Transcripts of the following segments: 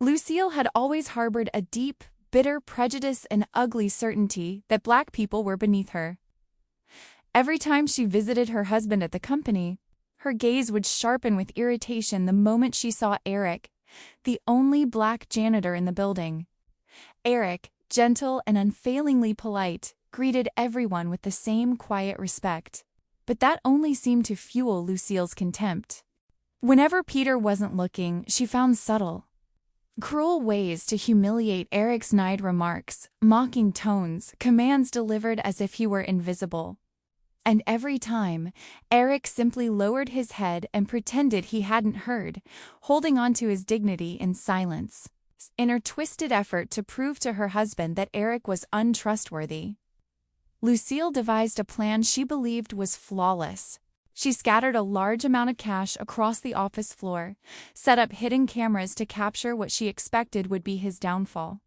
Lucille had always harbored a deep, bitter prejudice and ugly certainty that black people were beneath her. Every time she visited her husband at the company, her gaze would sharpen with irritation the moment she saw Eric, the only black janitor in the building. Eric, gentle and unfailingly polite, greeted everyone with the same quiet respect. But that only seemed to fuel Lucille's contempt. Whenever Peter wasn't looking, she found subtle, cruel ways to humiliate Eric's snide remarks, mocking tones, commands delivered as if he were invisible. And every time, Eric simply lowered his head and pretended he hadn't heard, holding on to his dignity in silence, in her twisted effort to prove to her husband that Eric was untrustworthy. Lucille devised a plan she believed was flawless. She scattered a large amount of cash across the office floor, set up hidden cameras to capture what she expected would be his downfall,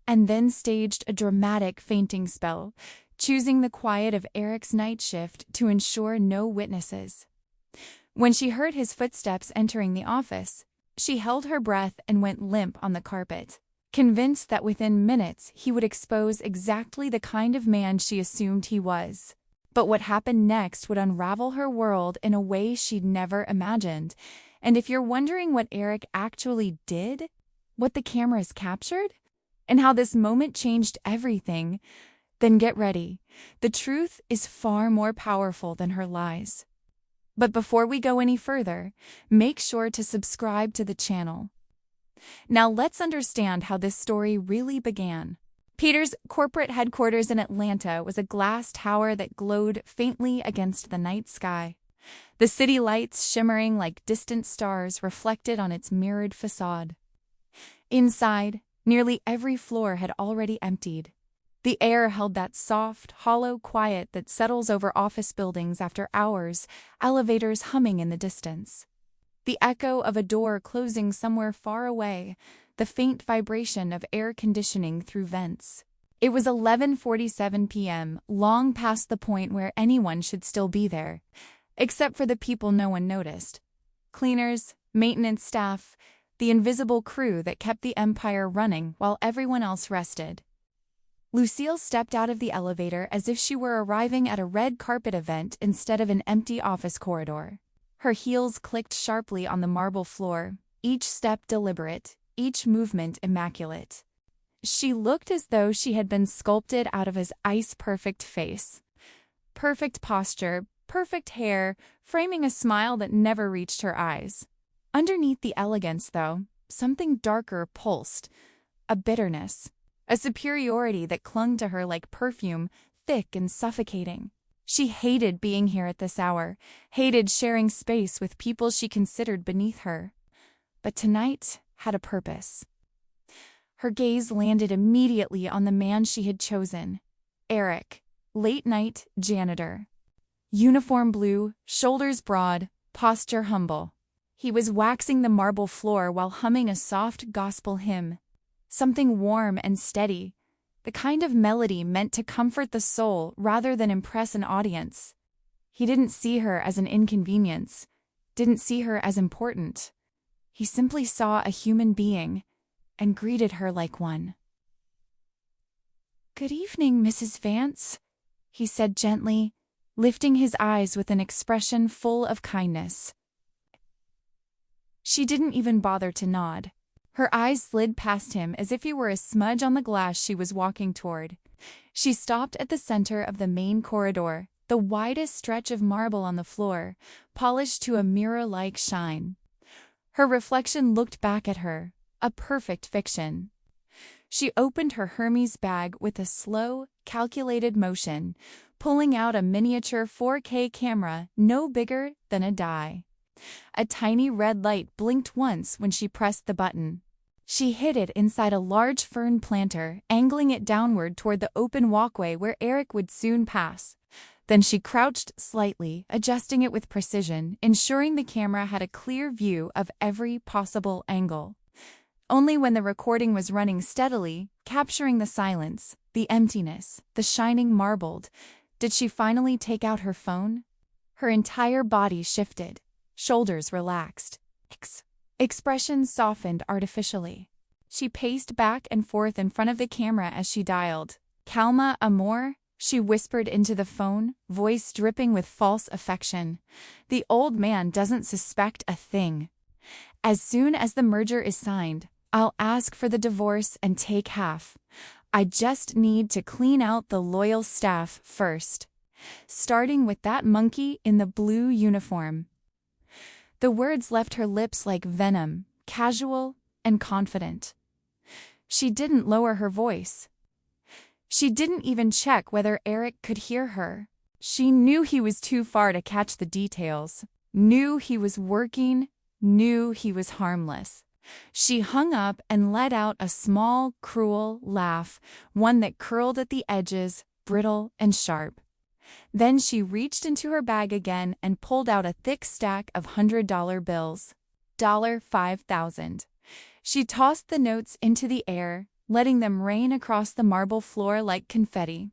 and then staged a dramatic fainting spell, choosing the quiet of Eric's night shift to ensure no witnesses. When she heard his footsteps entering the office, she held her breath and went limp on the carpet, convinced that within minutes he would expose exactly the kind of man she assumed he was. But what happened next would unravel her world in a way she'd never imagined. And if you're wondering what Eric actually did, what the cameras captured, and how this moment changed everything, then get ready. The truth is far more powerful than her lies. But before we go any further, make sure to subscribe to the channel. Now let's understand how this story really began. Peter's corporate headquarters in Atlanta was a glass tower that glowed faintly against the night sky, the city lights shimmering like distant stars reflected on its mirrored facade. Inside, nearly every floor had already emptied. The air held that soft, hollow quiet that settles over office buildings after hours, elevators humming in the distance. The echo of a door closing somewhere far away, the faint vibration of air conditioning through vents. It was 11:47 p.m., long past the point where anyone should still be there, except for the people no one noticed. Cleaners, maintenance staff, the invisible crew that kept the empire running while everyone else rested. Lucille stepped out of the elevator as if she were arriving at a red carpet event instead of an empty office corridor. Her heels clicked sharply on the marble floor, each step deliberate, each movement immaculate. She looked as though she had been sculpted out of his ice-perfect face. Perfect posture, perfect hair, framing a smile that never reached her eyes. Underneath the elegance, though, something darker pulsed, a bitterness, a superiority that clung to her like perfume, thick and suffocating. She hated being here at this hour, hated sharing space with people she considered beneath her. But tonight had a purpose. Her gaze landed immediately on the man she had chosen, Eric, late-night janitor. Uniform blue, shoulders broad, posture humble. He was waxing the marble floor while humming a soft gospel hymn, something warm and steady, the kind of melody meant to comfort the soul rather than impress an audience. He didn't see her as an inconvenience, didn't see her as important. He simply saw a human being and greeted her like one. "Good evening, Mrs. Vance," he said gently, lifting his eyes with an expression full of kindness. She didn't even bother to nod. Her eyes slid past him as if he were a smudge on the glass she was walking toward. She stopped at the center of the main corridor, the widest stretch of marble on the floor, polished to a mirror-like shine. Her reflection looked back at her, a perfect fiction. She opened her Hermes bag with a slow, calculated motion, pulling out a miniature 4K camera no bigger than a die. A tiny red light blinked once when she pressed the button. She hid it inside a large fern planter, angling it downward toward the open walkway where Eric would soon pass. Then she crouched slightly, adjusting it with precision, ensuring the camera had a clear view of every possible angle. Only when the recording was running steadily, capturing the silence, the emptiness, the shining marbled, did she finally take out her phone. Her entire body shifted, shoulders relaxed, expressions softened artificially. She paced back and forth in front of the camera as she dialed. "Calma, amor," she whispered into the phone, voice dripping with false affection. "The old man doesn't suspect a thing. As soon as the merger is signed, I'll ask for the divorce and take half. I just need to clean out the loyal staff first. Starting with that monkey in the blue uniform." The words left her lips like venom, casual and confident. She didn't lower her voice. She didn't even check whether Eric could hear her. She knew he was too far to catch the details, knew he was working, knew he was harmless. She hung up and let out a small, cruel laugh, one that curled at the edges, brittle and sharp. Then she reached into her bag again and pulled out a thick stack of $100 bills. $5,000. She tossed the notes into the air, letting them rain across the marble floor like confetti.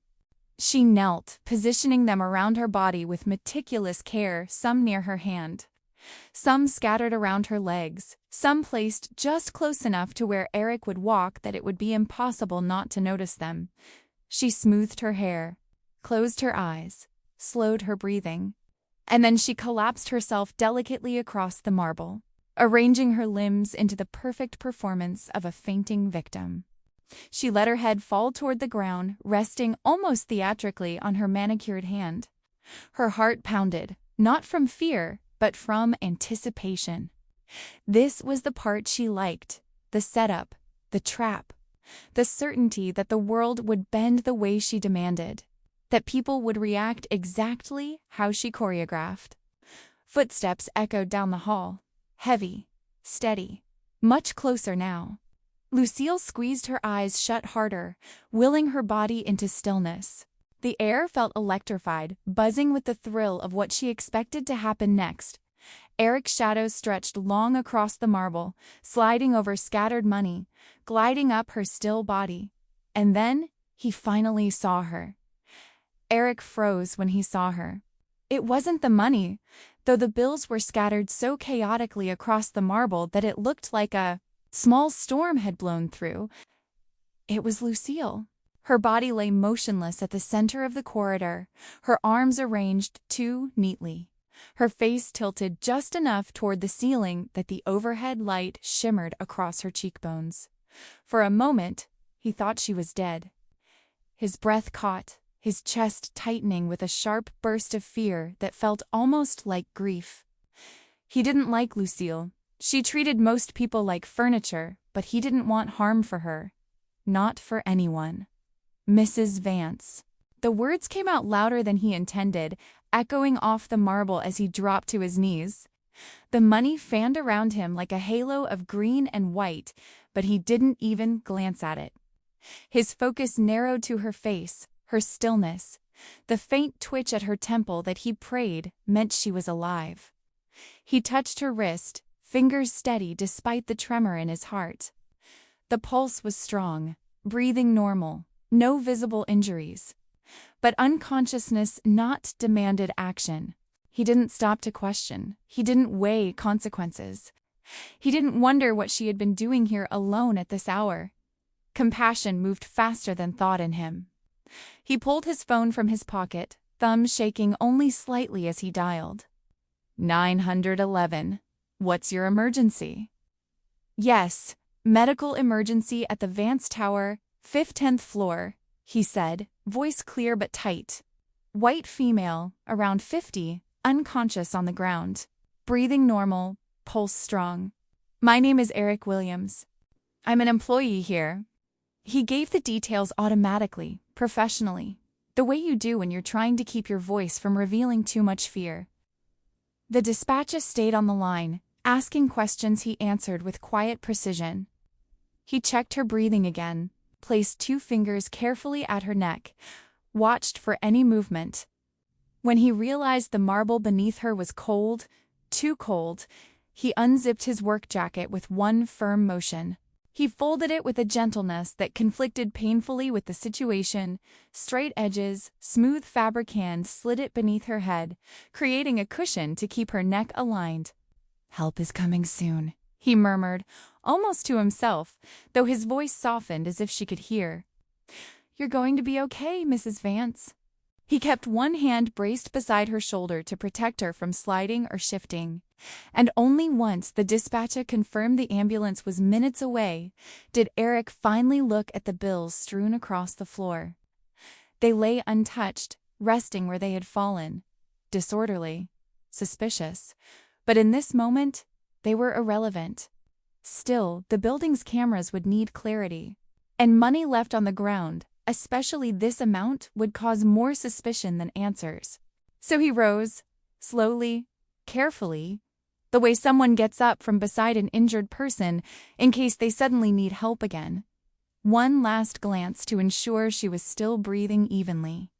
She knelt, positioning them around her body with meticulous care, some near her hand. Some scattered around her legs, some placed just close enough to where Eric would walk that it would be impossible not to notice them. She smoothed her hair, closed her eyes, slowed her breathing, and then she collapsed herself delicately across the marble, arranging her limbs into the perfect performance of a fainting victim. She let her head fall toward the ground, resting almost theatrically on her manicured hand. Her heart pounded, not from fear, but from anticipation. This was the part she liked, the setup, the trap, the certainty that the world would bend the way she demanded, that people would react exactly how she choreographed. Footsteps echoed down the hall, heavy, steady, much closer now. Lucille squeezed her eyes shut harder, willing her body into stillness. The air felt electrified, buzzing with the thrill of what she expected to happen next. Eric's shadow stretched long across the marble, sliding over scattered money, gliding up her still body. And then he finally saw her. Eric froze when he saw her. It wasn't the money, though the bills were scattered so chaotically across the marble that it looked like a small storm had blown through. It was Lucille. Her body lay motionless at the center of the corridor, her arms arranged too neatly, her face tilted just enough toward the ceiling that the overhead light shimmered across her cheekbones. For a moment, he thought she was dead. His breath caught, his chest tightening with a sharp burst of fear that felt almost like grief. He didn't like Lucille. She treated most people like furniture, but he didn't want harm for her. Not for anyone. Mrs. Vance. The words came out louder than he intended, echoing off the marble as he dropped to his knees. The money fanned around him like a halo of green and white, but he didn't even glance at it. His focus narrowed to her face, her stillness, the faint twitch at her temple that he prayed meant she was alive. He touched her wrist, fingers steady despite the tremor in his heart. The pulse was strong, breathing normal, no visible injuries. But unconsciousness not demanded action. He didn't stop to question. He didn't weigh consequences. He didn't wonder what she had been doing here alone at this hour. Compassion moved faster than thought in him. He pulled his phone from his pocket, thumb shaking only slightly as he dialed. 911. What's your emergency? Yes, medical emergency at the Vance Tower, 10th floor, he said, voice clear but tight. White female, around 50, unconscious on the ground. Breathing normal, pulse strong. My name is Eric Williams. I'm an employee here. He gave the details automatically, professionally, the way you do when you're trying to keep your voice from revealing too much fear. The dispatcher stayed on the line, asking questions he answered with quiet precision. He checked her breathing again, placed 2 fingers carefully at her neck, watched for any movement. When he realized the marble beneath her was cold, too cold, he unzipped his work jacket with one firm motion. He folded it with a gentleness that conflicted painfully with the situation. Straight edges, smooth fabric hand slid it beneath her head, creating a cushion to keep her neck aligned. Help is coming soon, he murmured, almost to himself, though his voice softened as if she could hear. "You're going to be okay, Mrs. Vance." He kept one hand braced beside her shoulder to protect her from sliding or shifting. And only once the dispatcher confirmed the ambulance was minutes away did Eric finally look at the bills strewn across the floor. They lay untouched, resting where they had fallen. Disorderly, suspicious, but in this moment, they were irrelevant. Still, the building's cameras would need clarity, and money left on the ground, especially this amount, would cause more suspicion than answers. So he rose, slowly, carefully, the way someone gets up from beside an injured person in case they suddenly need help again. One last glance to ensure she was still breathing evenly.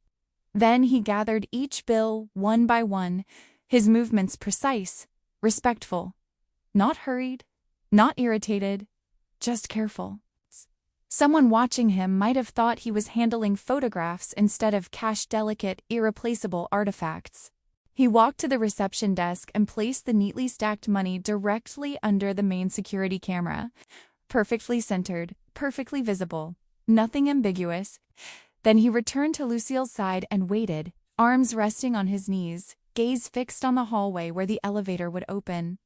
Then he gathered each bill one by one, his movements precise, respectful. Not hurried, not irritated, just careful. Someone watching him might have thought he was handling photographs instead of cash-delicate, irreplaceable artifacts. He walked to the reception desk and placed the neatly stacked money directly under the main security camera. Perfectly centered, perfectly visible, nothing ambiguous. Then he returned to Lucille's side and waited, arms resting on his knees, gaze fixed on the hallway where the elevator would open.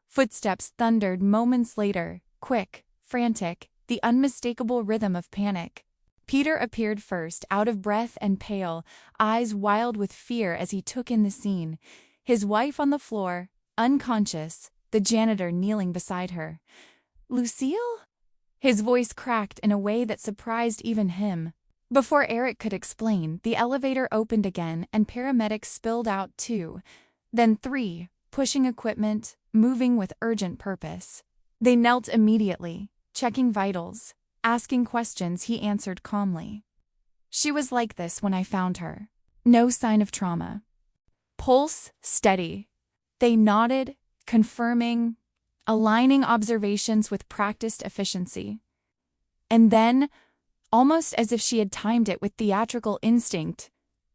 Footsteps thundered moments later, quick, frantic, the unmistakable rhythm of panic. Peter appeared first, out of breath and pale, eyes wild with fear as he took in the scene. His wife on the floor, unconscious, the janitor kneeling beside her. "Lucille?" His voice cracked in a way that surprised even him. Before Eric could explain, the elevator opened again and paramedics spilled out 2, then 3, pushing equipment, moving with urgent purpose. They knelt immediately, checking vitals, asking questions he answered calmly. "She was like this when I found her. No sign of trauma. Pulse steady." They nodded, confirming, aligning observations with practiced efficiency. And then, almost as if she had timed it with theatrical instinct,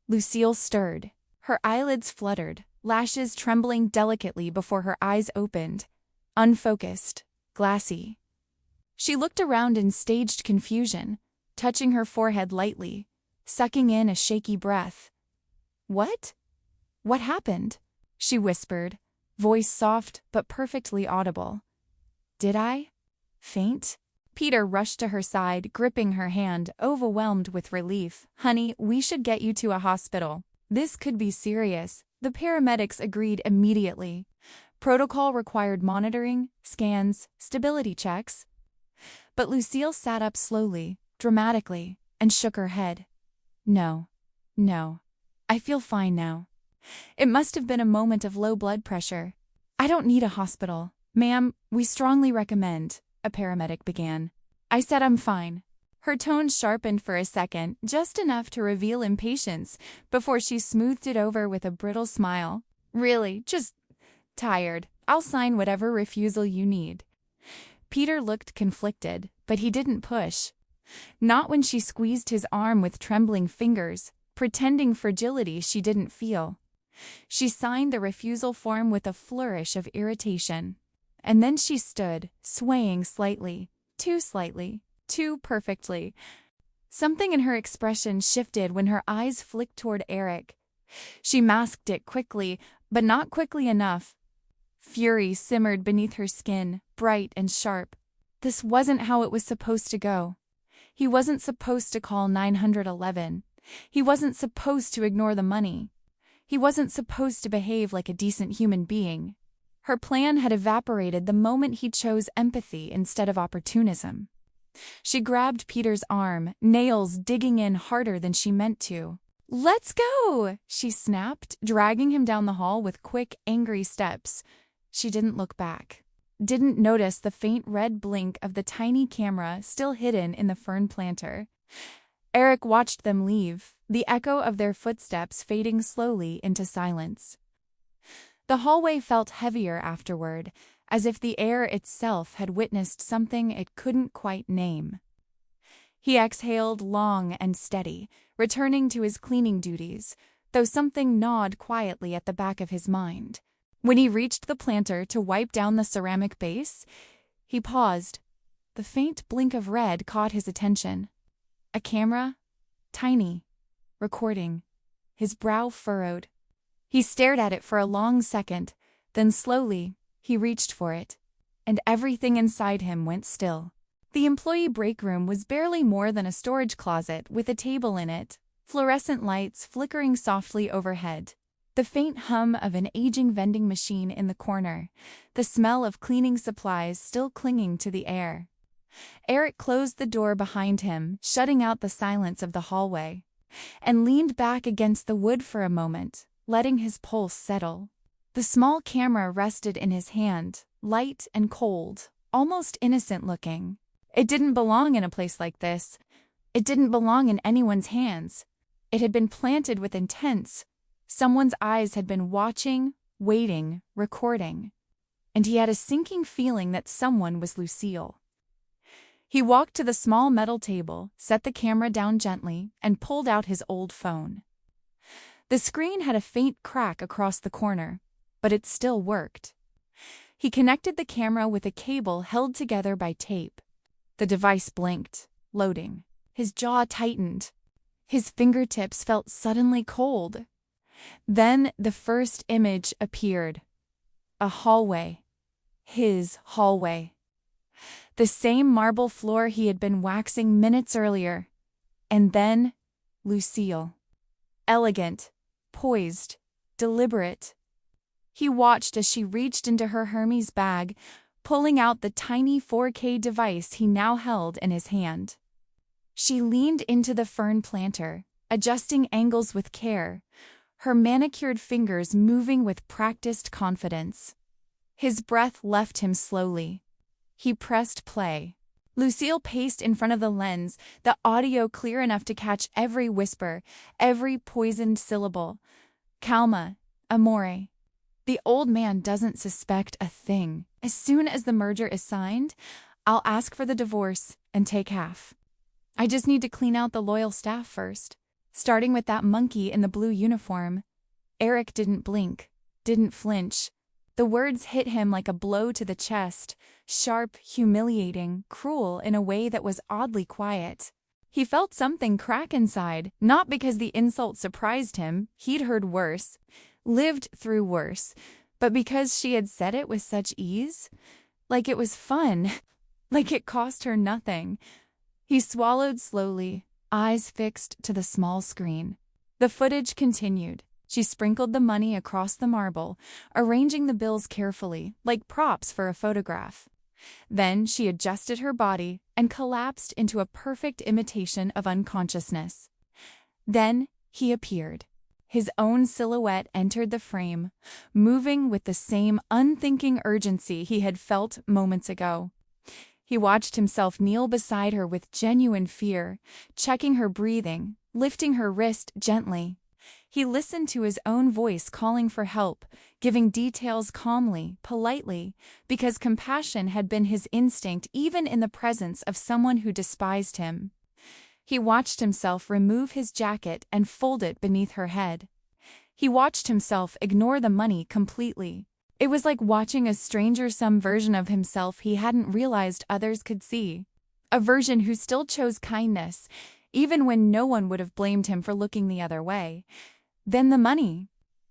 Lucille stirred. Her eyelids fluttered, lashes trembling delicately before her eyes opened. Unfocused, glassy. She looked around in staged confusion, touching her forehead lightly, sucking in a shaky breath. "What? What happened?" she whispered, voice soft but perfectly audible. "Did I faint?" Peter rushed to her side, gripping her hand, overwhelmed with relief. "Honey, we should get you to a hospital. This could be serious." The paramedics agreed immediately. Protocol required monitoring, scans, stability checks. But Lucille sat up slowly, dramatically, and shook her head. No. I feel fine now. It must have been a moment of low blood pressure. "I don't need a hospital. Ma'am, we strongly recommend," a paramedic began. I said I'm fine. Her tone sharpened for a second, just enough to reveal impatience, before she smoothed it over with a brittle smile. "Really, just tired. I'll sign whatever refusal you need." Peter looked conflicted, but he didn't push. Not when she squeezed his arm with trembling fingers, pretending fragility she didn't feel. She signed the refusal form with a flourish of irritation. And then she stood, swaying slightly, too perfectly. Something in her expression shifted when her eyes flicked toward Eric. She masked it quickly, but not quickly enough. Fury simmered beneath her skin, bright and sharp. This wasn't how it was supposed to go. He wasn't supposed to call 911. He wasn't supposed to ignore the money. He wasn't supposed to behave like a decent human being. Her plan had evaporated the moment he chose empathy instead of opportunism. She grabbed Peter's arm, nails digging in harder than she meant to. "Let's go!" she snapped, dragging him down the hall with quick, angry steps. She didn't look back. Didn't notice the faint red blink of the tiny camera still hidden in the fern planter. Eric watched them leave, the echo of their footsteps fading slowly into silence. The hallway felt heavier afterward, as if the air itself had witnessed something it couldn't quite name. He exhaled long and steady, returning to his cleaning duties, though something gnawed quietly at the back of his mind. When he reached the planter to wipe down the ceramic base, He paused. The faint blink of red caught his attention. A camera? Tiny. Recording. His brow furrowed. He stared at it for a long second, then slowly, he reached for it. And everything inside him went still. The employee break room was barely more than a storage closet with a table in it, fluorescent lights flickering softly overhead. The faint hum of an aging vending machine in the corner, the smell of cleaning supplies still clinging to the air. Eric closed the door behind him, shutting out the silence of the hallway, and leaned back against the wood for a moment, letting his pulse settle. The small camera rested in his hand, light and cold, almost innocent-looking. It didn't belong in a place like this. It didn't belong in anyone's hands. It had been planted with intent. Someone's eyes had been watching, waiting, recording. And he had a sinking feeling that someone was Lucille. He walked to the small metal table, set the camera down gently, and pulled out his old phone. The screen had a faint crack across the corner, but it still worked. He connected the camera with a cable held together by tape. The device blinked, loading. His jaw tightened. His fingertips felt suddenly cold. Then the first image appeared. A hallway. His hallway. The same marble floor he had been waxing minutes earlier. And then, Lucille. Elegant, poised, deliberate. He watched as she reached into her Hermes bag, pulling out the tiny 4K device he now held in his hand. She leaned into the fern planter, adjusting angles with care, her manicured fingers moving with practiced confidence. His breath left him slowly. He pressed play. Lucille paced in front of the lens, the audio clear enough to catch every whisper, every poisoned syllable. Calma, amore. The old man doesn't suspect a thing. As soon as the merger is signed, I'll ask for the divorce and take half. I just need to clean out the loyal staff first, starting with that monkey in the blue uniform. Eric didn't blink, didn't flinch. The words hit him like a blow to the chest, sharp, humiliating, cruel in a way that was oddly quiet. He felt something crack inside, not because the insult surprised him, he'd heard worse, lived through worse, but because she had said it with such ease, like it was fun, like it cost her nothing. He swallowed slowly, eyes fixed to the small screen. The footage continued. She sprinkled the money across the marble, arranging the bills carefully, like props for a photograph. Then she adjusted her body and collapsed into a perfect imitation of unconsciousness. Then he appeared. His own silhouette entered the frame, moving with the same unthinking urgency he had felt moments ago. He watched himself kneel beside her with genuine fear, checking her breathing, lifting her wrist gently. He listened to his own voice calling for help, giving details calmly, politely, because compassion had been his instinct even in the presence of someone who despised him. He watched himself remove his jacket and fold it beneath her head. He watched himself ignore the money completely. It was like watching a stranger some version of himself he hadn't realized others could see. A version who still chose kindness, even when no one would have blamed him for looking the other way. Then the money.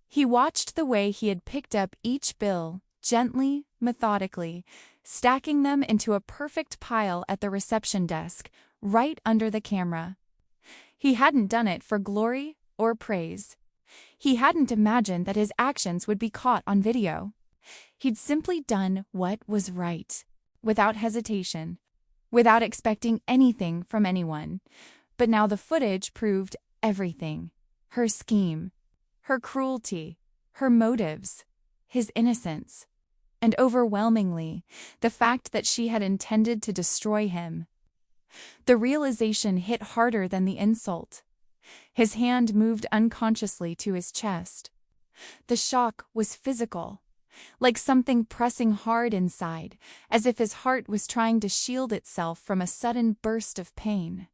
He watched the way he had picked up each bill, gently, methodically, stacking them into a perfect pile at the reception desk, right under the camera. He hadn't done it for glory or praise. He hadn't imagined that his actions would be caught on video. He'd simply done what was right, without hesitation, without expecting anything from anyone. But now the footage proved everything. Her scheme, her cruelty, her motives, his innocence, and overwhelmingly, the fact that she had intended to destroy him. The realization hit harder than the insult. His hand moved unconsciously to his chest. The shock was physical, like something pressing hard inside, as if his heart was trying to shield itself from a sudden burst of pain.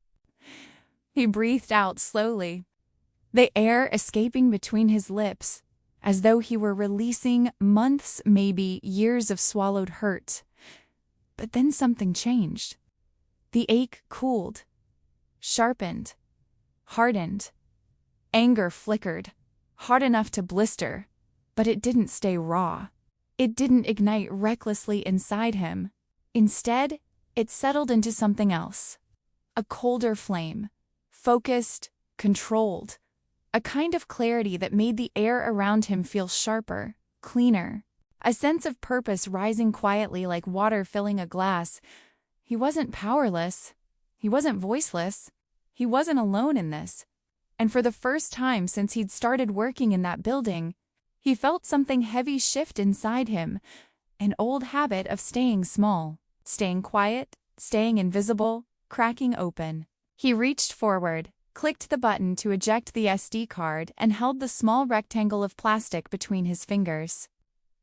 He breathed out slowly, the air escaping between his lips, as though he were releasing months, maybe years of swallowed hurt. But then something changed. The ache cooled, sharpened, hardened. Anger flickered, hard enough to blister, but it didn't stay raw. It didn't ignite recklessly inside him. Instead, it settled into something else. A colder flame, focused, controlled. A kind of clarity that made the air around him feel sharper, cleaner. A sense of purpose rising quietly like water filling a glass. He wasn't powerless. He wasn't voiceless. He wasn't alone in this. And for the first time since he'd started working in that building, he felt something heavy shift inside him, an old habit of staying small, staying quiet, staying invisible, cracking open. He reached forward, clicked the button to eject the SD card, and held the small rectangle of plastic between his fingers.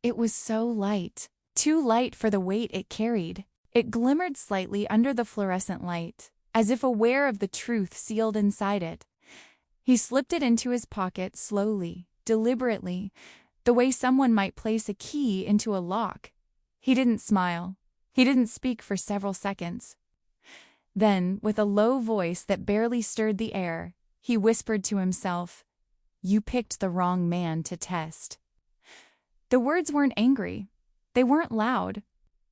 It was so light, too light for the weight it carried. It glimmered slightly under the fluorescent light, as if aware of the truth sealed inside it. He slipped it into his pocket slowly, deliberately, the way someone might place a key into a lock. He didn't smile. He didn't speak for several seconds. Then, with a low voice that barely stirred the air, he whispered to himself, "You picked the wrong man to test." The words weren't angry. They weren't loud.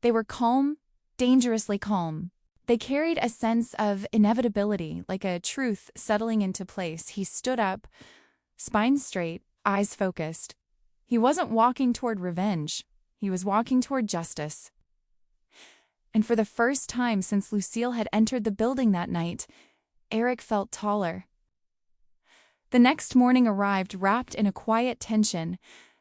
They were calm, dangerously calm. They carried a sense of inevitability, like a truth settling into place. He stood up, spine straight, eyes focused. He wasn't walking toward revenge. He was walking toward justice. And for the first time since Lucille had entered the building that night, Eric felt taller. The next morning arrived wrapped in a quiet tension,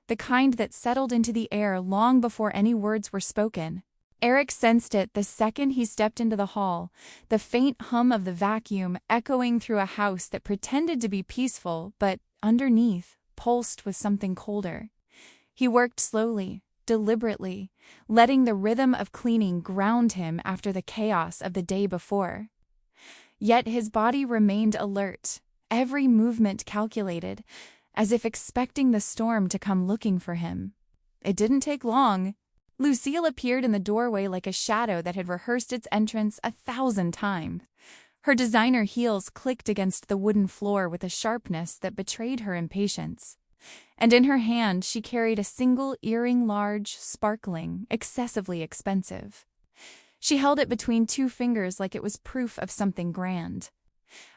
the kind that settled into the air long before any words were spoken. Eric sensed it the second he stepped into the hall, the faint hum of the vacuum echoing through a house that pretended to be peaceful, but underneath pulsed with something colder. He worked slowly, deliberately, letting the rhythm of cleaning ground him after the chaos of the day before. Yet his body remained alert, every movement calculated, as if expecting the storm to come looking for him. It didn't take long. Lucille appeared in the doorway like a shadow that had rehearsed its entrance 1,000 times. Her designer heels clicked against the wooden floor with a sharpness that betrayed her impatience. And in her hand she carried a single earring, large, sparkling, excessively expensive. She held it between two fingers like it was proof of something grand.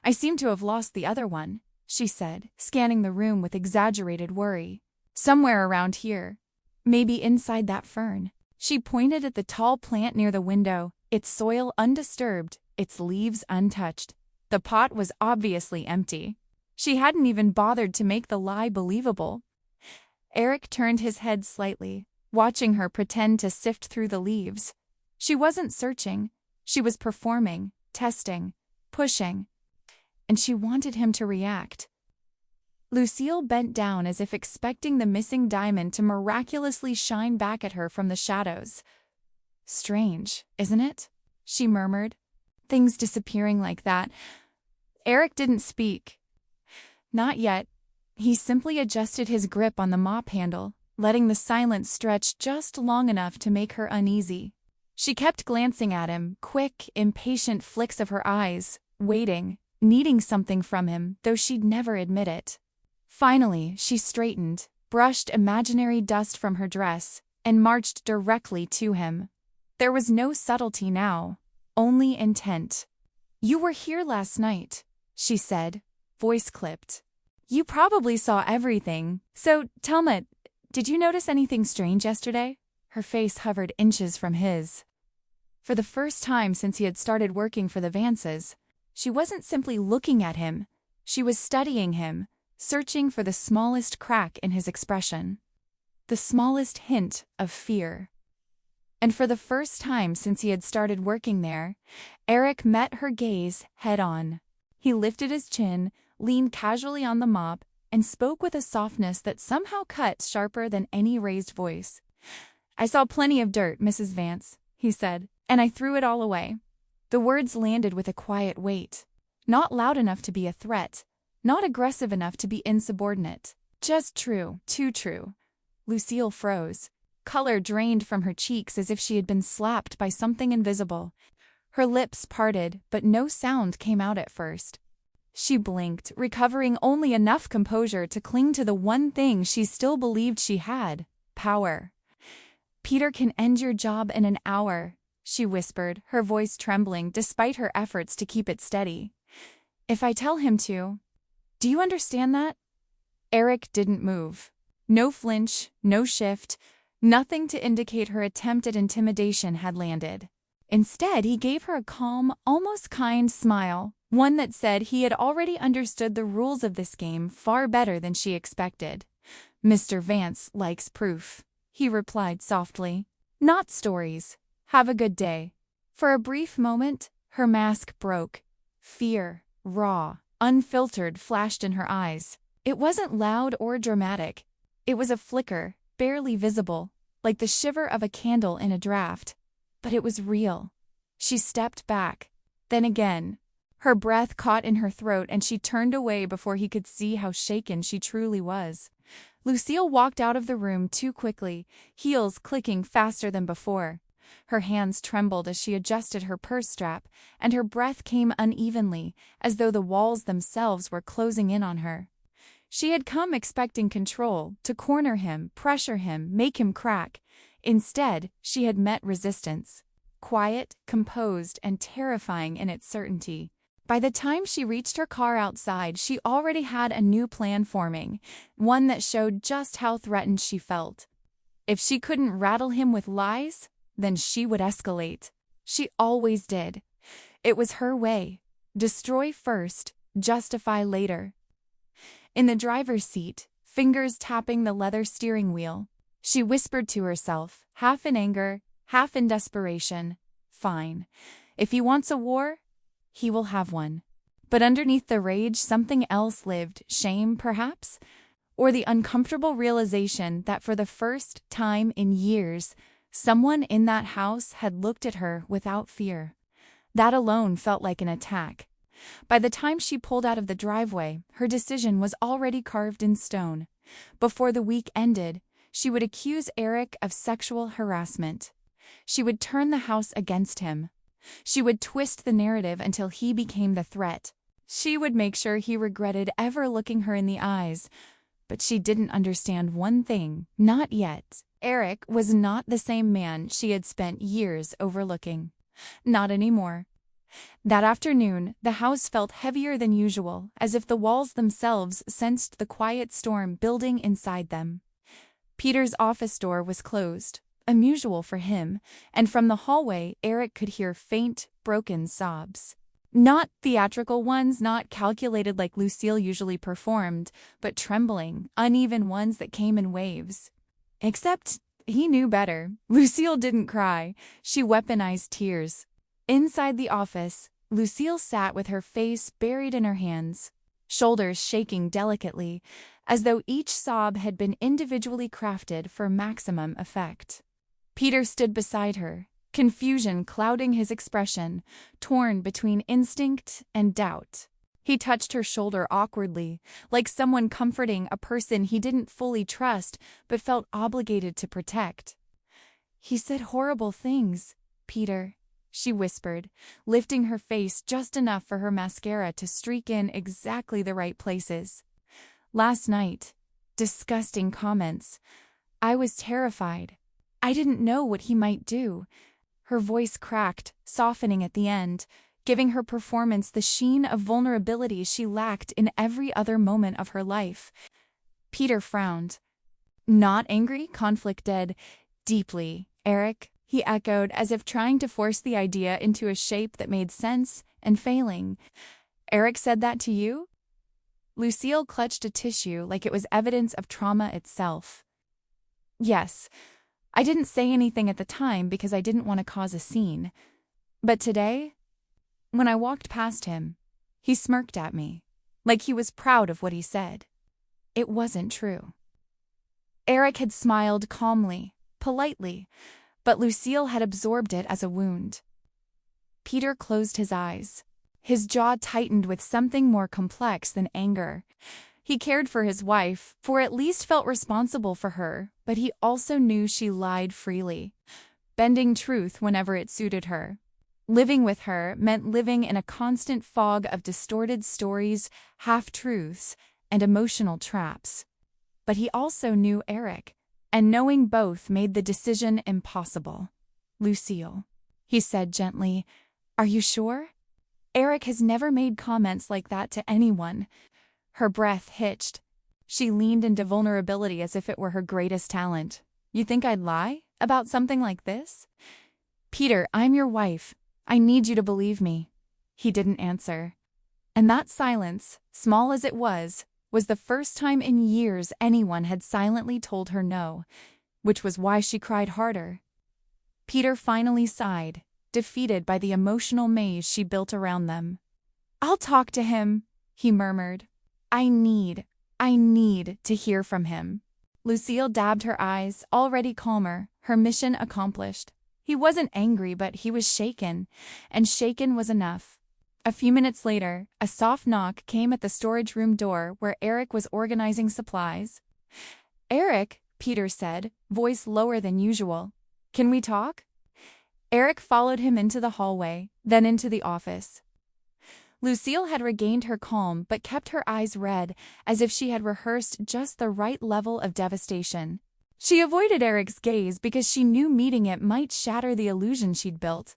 "I seem to have lost the other one," she said, scanning the room with exaggerated worry. "Somewhere around here. Maybe inside that fern." She pointed at the tall plant near the window, its soil undisturbed, its leaves untouched. The pot was obviously empty. She hadn't even bothered to make the lie believable. Eric turned his head slightly, watching her pretend to sift through the leaves. She wasn't searching. She was performing, testing, pushing. And she wanted him to react. Lucille bent down as if expecting the missing diamond to miraculously shine back at her from the shadows. "Strange, isn't it?" she murmured. "Things disappearing like that." Eric didn't speak. Not yet. He simply adjusted his grip on the mop handle, letting the silence stretch just long enough to make her uneasy. She kept glancing at him, quick, impatient flicks of her eyes, waiting, needing something from him, though she'd never admit it. Finally, she straightened, brushed imaginary dust from her dress, and marched directly to him. There was no subtlety now, only intent. "You were here last night," she said, voice clipped. "You probably saw everything. So, tell me, did you notice anything strange yesterday?" Her face hovered inches from his. For the first time since he had started working for the Vances, she wasn't simply looking at him. She was studying him, searching for the smallest crack in his expression, the smallest hint of fear. And for the first time since he had started working there, Eric met her gaze head-on. He lifted his chin, leaned casually on the mop, and spoke with a softness that somehow cut sharper than any raised voice. "I saw plenty of dirt, Mrs. Vance," he said, "and I threw it all away." The words landed with a quiet weight, not loud enough to be a threat, not aggressive enough to be insubordinate. Just true, too true. Lucille froze. Color drained from her cheeks as if she had been slapped by something invisible. Her lips parted, but no sound came out at first. She blinked, recovering only enough composure to cling to the one thing she still believed she had: power. "Peter can end your job in an hour," she whispered, her voice trembling despite her efforts to keep it steady. "If I tell him to. Do you understand that?" Eric didn't move. No flinch, no shift, nothing to indicate her attempt at intimidation had landed. Instead, he gave her a calm, almost kind smile, one that said he had already understood the rules of this game far better than she expected. "Mr. Vance likes proof," he replied softly. "Not stories. Have a good day." For a brief moment, her mask broke. Fear, raw, unfiltered, flashed in her eyes. It wasn't loud or dramatic. It was a flicker, barely visible, like the shiver of a candle in a draft. But it was real. She stepped back. Then again. Her breath caught in her throat and she turned away before he could see how shaken she truly was. Lucille walked out of the room too quickly, heels clicking faster than before. Her hands trembled as she adjusted her purse strap, and her breath came unevenly, as though the walls themselves were closing in on her. She had come expecting control, to corner him, pressure him, make him crack. Instead, she had met resistance. Quiet, composed, and terrifying in its certainty. By the time she reached her car outside, she already had a new plan forming, one that showed just how threatened she felt. If she couldn't rattle him with lies, then she would escalate. She always did. It was her way. Destroy first, justify later. In the driver's seat, fingers tapping the leather steering wheel, she whispered to herself, half in anger, half in desperation, "Fine. If he wants a war, he will have one." But underneath the rage, something else lived, shame, perhaps? Or the uncomfortable realization that for the first time in years, someone in that house had looked at her without fear. That alone felt like an attack. By the time she pulled out of the driveway, her decision was already carved in stone. Before the week ended, she would accuse Eric of sexual harassment. She would turn the house against him. She would twist the narrative until he became the threat. She would make sure he regretted ever looking her in the eyes. But she didn't understand one thing, not yet. Eric was not the same man she had spent years overlooking. Not anymore. That afternoon, the house felt heavier than usual, as if the walls themselves sensed the quiet storm building inside them. Peter's office door was closed, unusual for him, and from the hallway Eric could hear faint, broken sobs. Not theatrical ones, not calculated like Lucille usually performed, but trembling, uneven ones that came in waves. Except he knew better. Lucille didn't cry. She weaponized tears. Inside the office, Lucille sat with her face buried in her hands, shoulders shaking delicately, as though each sob had been individually crafted for maximum effect. Peter stood beside her, confusion clouding his expression, torn between instinct and doubt. He touched her shoulder awkwardly, like someone comforting a person he didn't fully trust but felt obligated to protect. "He said horrible things, Peter," she whispered, lifting her face just enough for her mascara to streak in exactly the right places. "Last night, disgusting comments. I was terrified. I didn't know what he might do." Her voice cracked, softening at the end, giving her performance the sheen of vulnerability she lacked in every other moment of her life. Peter frowned. "Not angry, conflict dead. Deeply, Eric," he echoed, as if trying to force the idea into a shape that made sense and failing. "Eric said that to you?" Lucille clutched a tissue like it was evidence of trauma itself. "Yes. I didn't say anything at the time because I didn't want to cause a scene. But today, when I walked past him, he smirked at me, like he was proud of what he said. It wasn't true." Eric had smiled calmly, politely, but Lucille had absorbed it as a wound. Peter closed his eyes. His jaw tightened with something more complex than anger. He cared for his wife, or at least felt responsible for her, but he also knew she lied freely, bending truth whenever it suited her. Living with her meant living in a constant fog of distorted stories, half-truths, and emotional traps. But he also knew Eric, and knowing both made the decision impossible. "Lucille," he said gently, "are you sure? Eric has never made comments like that to anyone." Her breath hitched. She leaned into vulnerability as if it were her greatest talent. "You think I'd lie about something like this?" "Peter, I'm your wife. I need you to believe me." He didn't answer. And that silence, small as it was the first time in years anyone had silently told her no, which was why she cried harder. Peter finally sighed, defeated by the emotional maze she built around them. "I'll talk to him," he murmured. I need to hear from him." Lucille dabbed her eyes, already calmer, her mission accomplished. He wasn't angry, but he was shaken, and shaken was enough. A few minutes later, a soft knock came at the storage room door where Eric was organizing supplies. "Eric," Peter said, voice lower than usual. "Can we talk?" Eric followed him into the hallway, then into the office. Lucille had regained her calm but kept her eyes red, as if she had rehearsed just the right level of devastation. She avoided Eric's gaze because she knew meeting it might shatter the illusion she'd built.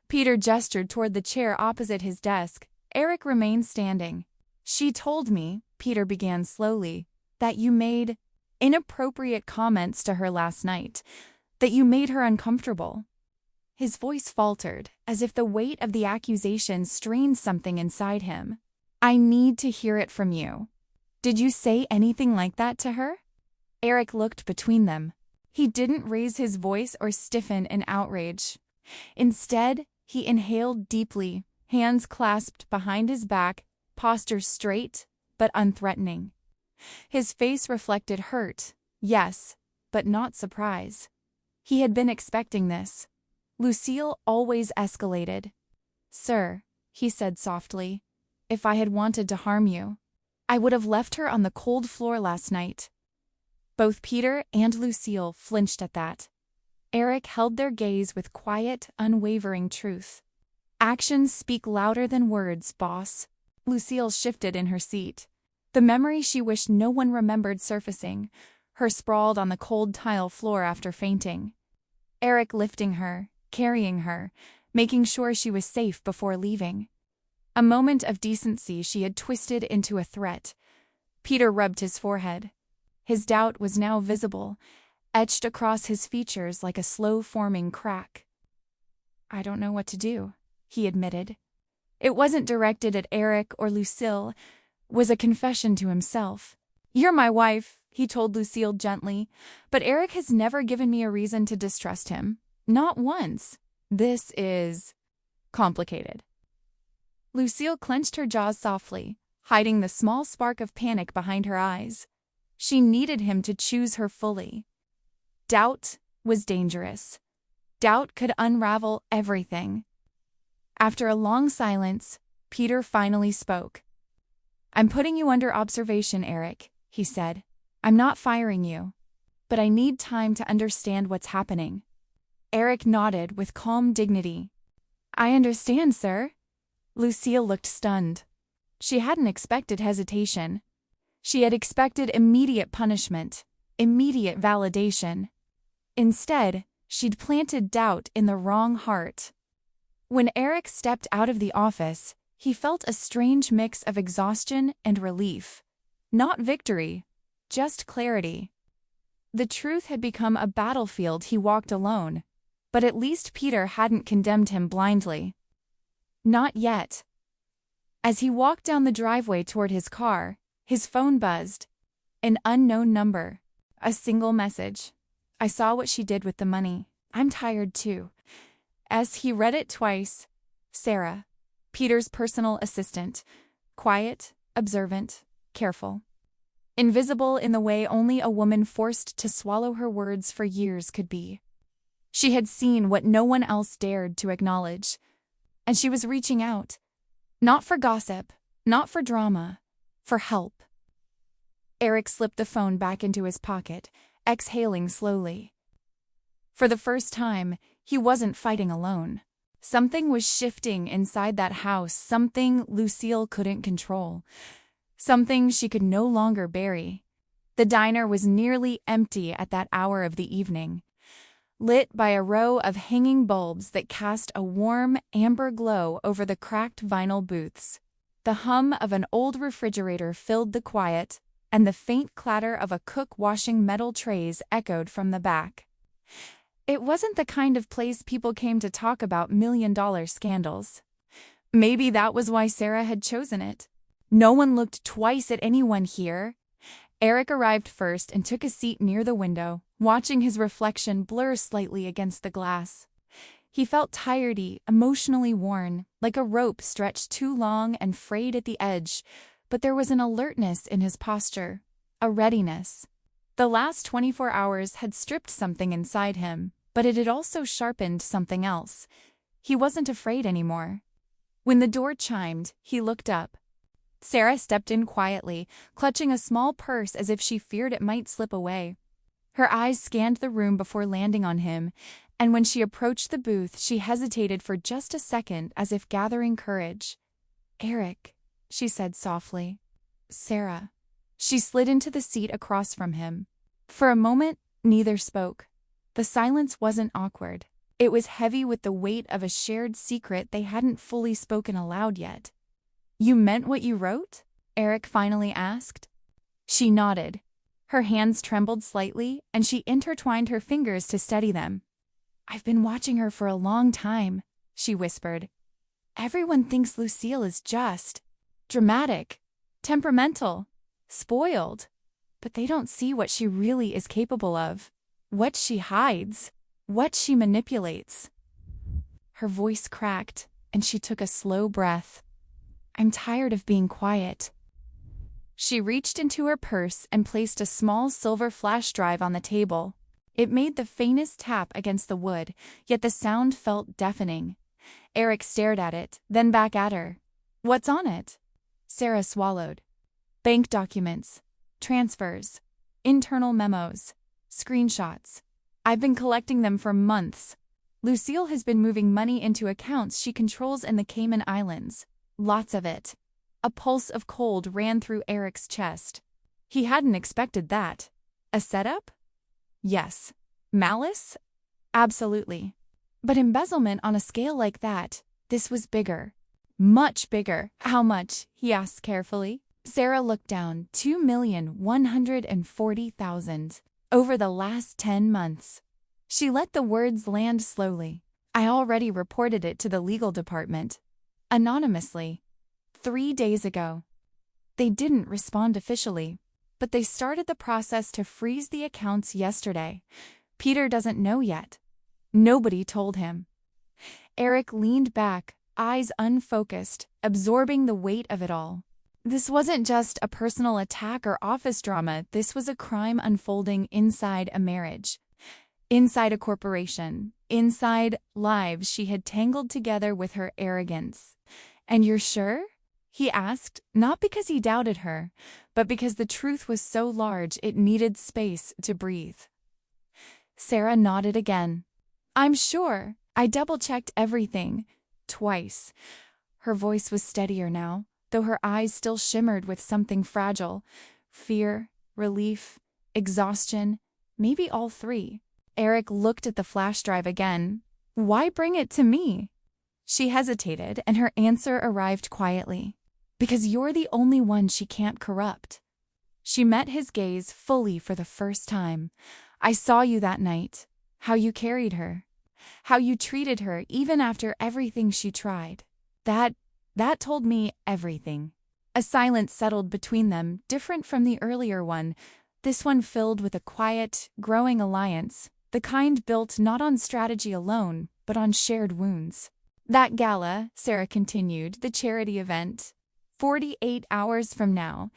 Peter gestured toward the chair opposite his desk. Eric remained standing. "She told me," Peter began slowly, "that you made inappropriate comments to her last night, that you made her uncomfortable." His voice faltered, as if the weight of the accusation strained something inside him. "I need to hear it from you. Did you say anything like that to her?" Eric looked between them. He didn't raise his voice or stiffen in outrage. Instead, he inhaled deeply, hands clasped behind his back, posture straight but unthreatening. His face reflected hurt, yes, but not surprise. He had been expecting this. Lucille always escalated. "Sir," he said softly, "if I had wanted to harm you, I would have left her on the cold floor last night." Both Peter and Lucille flinched at that. Eric held their gaze with quiet, unwavering truth. "Actions speak louder than words, boss." Lucille shifted in her seat. The memory she wished no one remembered surfacing, her sprawled on the cold tile floor after fainting. Eric lifting her, carrying her, making sure she was safe before leaving. A moment of decency she had twisted into a threat. Peter rubbed his forehead. His doubt was now visible, etched across his features like a slow-forming crack. "I don't know what to do," he admitted. It wasn't directed at Eric or Lucille, was a confession to himself. "You're my wife," he told Lucille gently, "but Eric has never given me a reason to distrust him. Not once. This is complicated." Lucille clenched her jaws softly, hiding the small spark of panic behind her eyes. She needed him to choose her fully. Doubt was dangerous. Doubt could unravel everything. After a long silence, Peter finally spoke. "I'm putting you under observation, Eric," he said. "I'm not firing you, but I need time to understand what's happening." Eric nodded with calm dignity. "I understand, sir." Lucille looked stunned. She hadn't expected hesitation. She had expected immediate punishment, immediate validation. Instead, she'd planted doubt in the wrong heart. When Eric stepped out of the office, he felt a strange mix of exhaustion and relief. Not victory, just clarity. The truth had become a battlefield he walked alone, but at least Peter hadn't condemned him blindly. Not yet. As he walked down the driveway toward his car, his phone buzzed. An unknown number. A single message. "I saw what she did with the money. I'm tired too." As he read it twice, Sarah, Peter's personal assistant, quiet, observant, careful. Invisible in the way only a woman forced to swallow her words for years could be. She had seen what no one else dared to acknowledge, and she was reaching out. Not for gossip, not for drama, for help. Eric slipped the phone back into his pocket, exhaling slowly. For the first time, he wasn't fighting alone. Something was shifting inside that house, something Lucille couldn't control. Something she could no longer bury. The diner was nearly empty at that hour of the evening, lit by a row of hanging bulbs that cast a warm, amber glow over the cracked vinyl booths. The hum of an old refrigerator filled the quiet, and the faint clatter of a cook washing metal trays echoed from the back. It wasn't the kind of place people came to talk about million-dollar scandals. Maybe that was why Sarah had chosen it. No one looked twice at anyone here. Eric arrived first and took a seat near the window, watching his reflection blur slightly against the glass. He felt tired-y, emotionally worn, like a rope stretched too long and frayed at the edge, but there was an alertness in his posture, a readiness. The last 24 hours had stripped something inside him, but it had also sharpened something else. He wasn't afraid anymore. When the door chimed, he looked up. Sarah stepped in quietly, clutching a small purse as if she feared it might slip away. Her eyes scanned the room before landing on him, and when she approached the booth, she hesitated for just a second as if gathering courage. "Eric," she said softly. "Sarah." She slid into the seat across from him. For a moment, neither spoke. The silence wasn't awkward. It was heavy with the weight of a shared secret they hadn't fully spoken aloud yet. "You meant what you wrote?" Eric finally asked. She nodded. Her hands trembled slightly, and she intertwined her fingers to steady them. "I've been watching her for a long time," she whispered. "Everyone thinks Lucille is just, dramatic, temperamental, spoiled, but they don't see what she really is capable of, what she hides, what she manipulates." Her voice cracked, and she took a slow breath. "I'm tired of being quiet." She reached into her purse and placed a small silver flash drive on the table. It made the faintest tap against the wood, yet the sound felt deafening. Eric stared at it, then back at her. "What's on it?" Sarah swallowed. "Bank documents, transfers, internal memos, screenshots. I've been collecting them for months. Lucille has been moving money into accounts she controls in the Cayman Islands. Lots of it." A pulse of cold ran through Eric's chest. He hadn't expected that. A setup? Yes. Malice? Absolutely. But embezzlement on a scale like that, this was bigger. Much bigger. "How much?" he asked carefully. Sarah looked down. 2,140,000 over the last 10 months. She let the words land slowly. "I already reported it to the legal department. Anonymously. 3 days ago. They didn't respond officially, but they started the process to freeze the accounts yesterday. Peter doesn't know yet. Nobody told him." Eric leaned back, eyes unfocused, absorbing the weight of it all. This wasn't just a personal attack or office drama. This was a crime unfolding inside a marriage, inside a corporation, inside lives she had tangled together with her arrogance. "And you're sure?" he asked, not because he doubted her, but because the truth was so large it needed space to breathe. Sarah nodded again. "I'm sure. I double-checked everything. Twice." Her voice was steadier now, though her eyes still shimmered with something fragile. Fear, relief, exhaustion, maybe all three. Eric looked at the flash drive again. "Why bring it to me?" She hesitated, and her answer arrived quietly. "Because you're the only one she can't corrupt." She met his gaze fully for the first time. "I saw you that night. How you carried her. How you treated her even after everything she tried. That told me everything." A silence settled between them, different from the earlier one, this one filled with a quiet, growing alliance, the kind built not on strategy alone, but on shared wounds. "That gala," Sarah continued, "the charity event. 48 hours from now.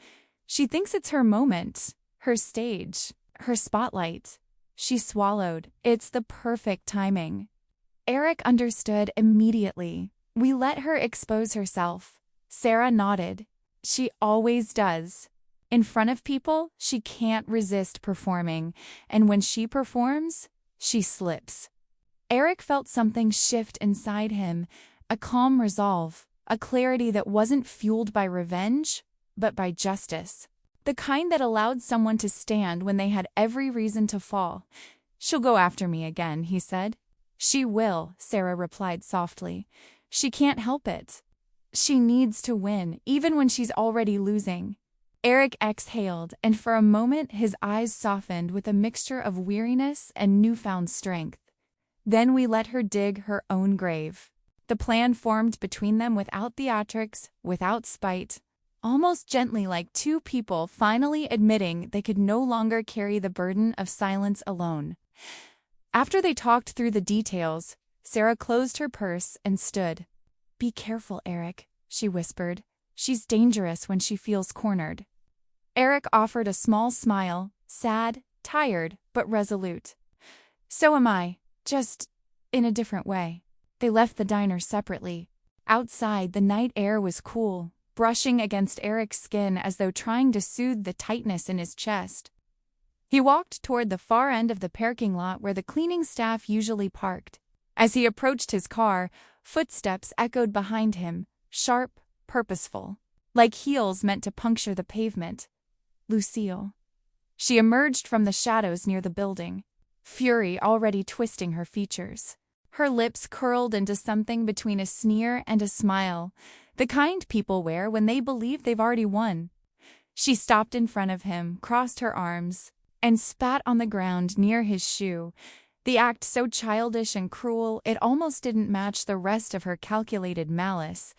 She thinks it's her moment, her stage, her spotlight." She swallowed. "It's the perfect timing." Eric understood immediately. "We let her expose herself." Sarah nodded. "She always does." In front of people, she can't resist performing, and when she performs, she slips. Eric felt something shift inside him, a calm resolve, a clarity that wasn't fueled by revenge, but by justice. The kind that allowed someone to stand when they had every reason to fall. "She'll go after me again," he said. "She will," Sarah replied softly. "She can't help it. She needs to win, even when she's already losing." Eric exhaled, and for a moment his eyes softened with a mixture of weariness and newfound strength. "Then we let her dig her own grave." The plan formed between them without theatrics, without spite, almost gently, like two people finally admitting they could no longer carry the burden of silence alone. After they talked through the details, Sarah closed her purse and stood. "Be careful, Eric," she whispered. "She's dangerous when she feels cornered." Eric offered a small smile, sad, tired, but resolute. "So am I, just in a different way." They left the diner separately. Outside, the night air was cool, brushing against Eric's skin as though trying to soothe the tightness in his chest. He walked toward the far end of the parking lot where the cleaning staff usually parked. As he approached his car, footsteps echoed behind him, sharp, purposeful, like heels meant to puncture the pavement. Lucille. She emerged from the shadows near the building, fury already twisting her features. Her lips curled into something between a sneer and a smile, the kind people wear when they believe they've already won. She stopped in front of him, crossed her arms, and spat on the ground near his shoe, the act so childish and cruel it almost didn't match the rest of her calculated malice.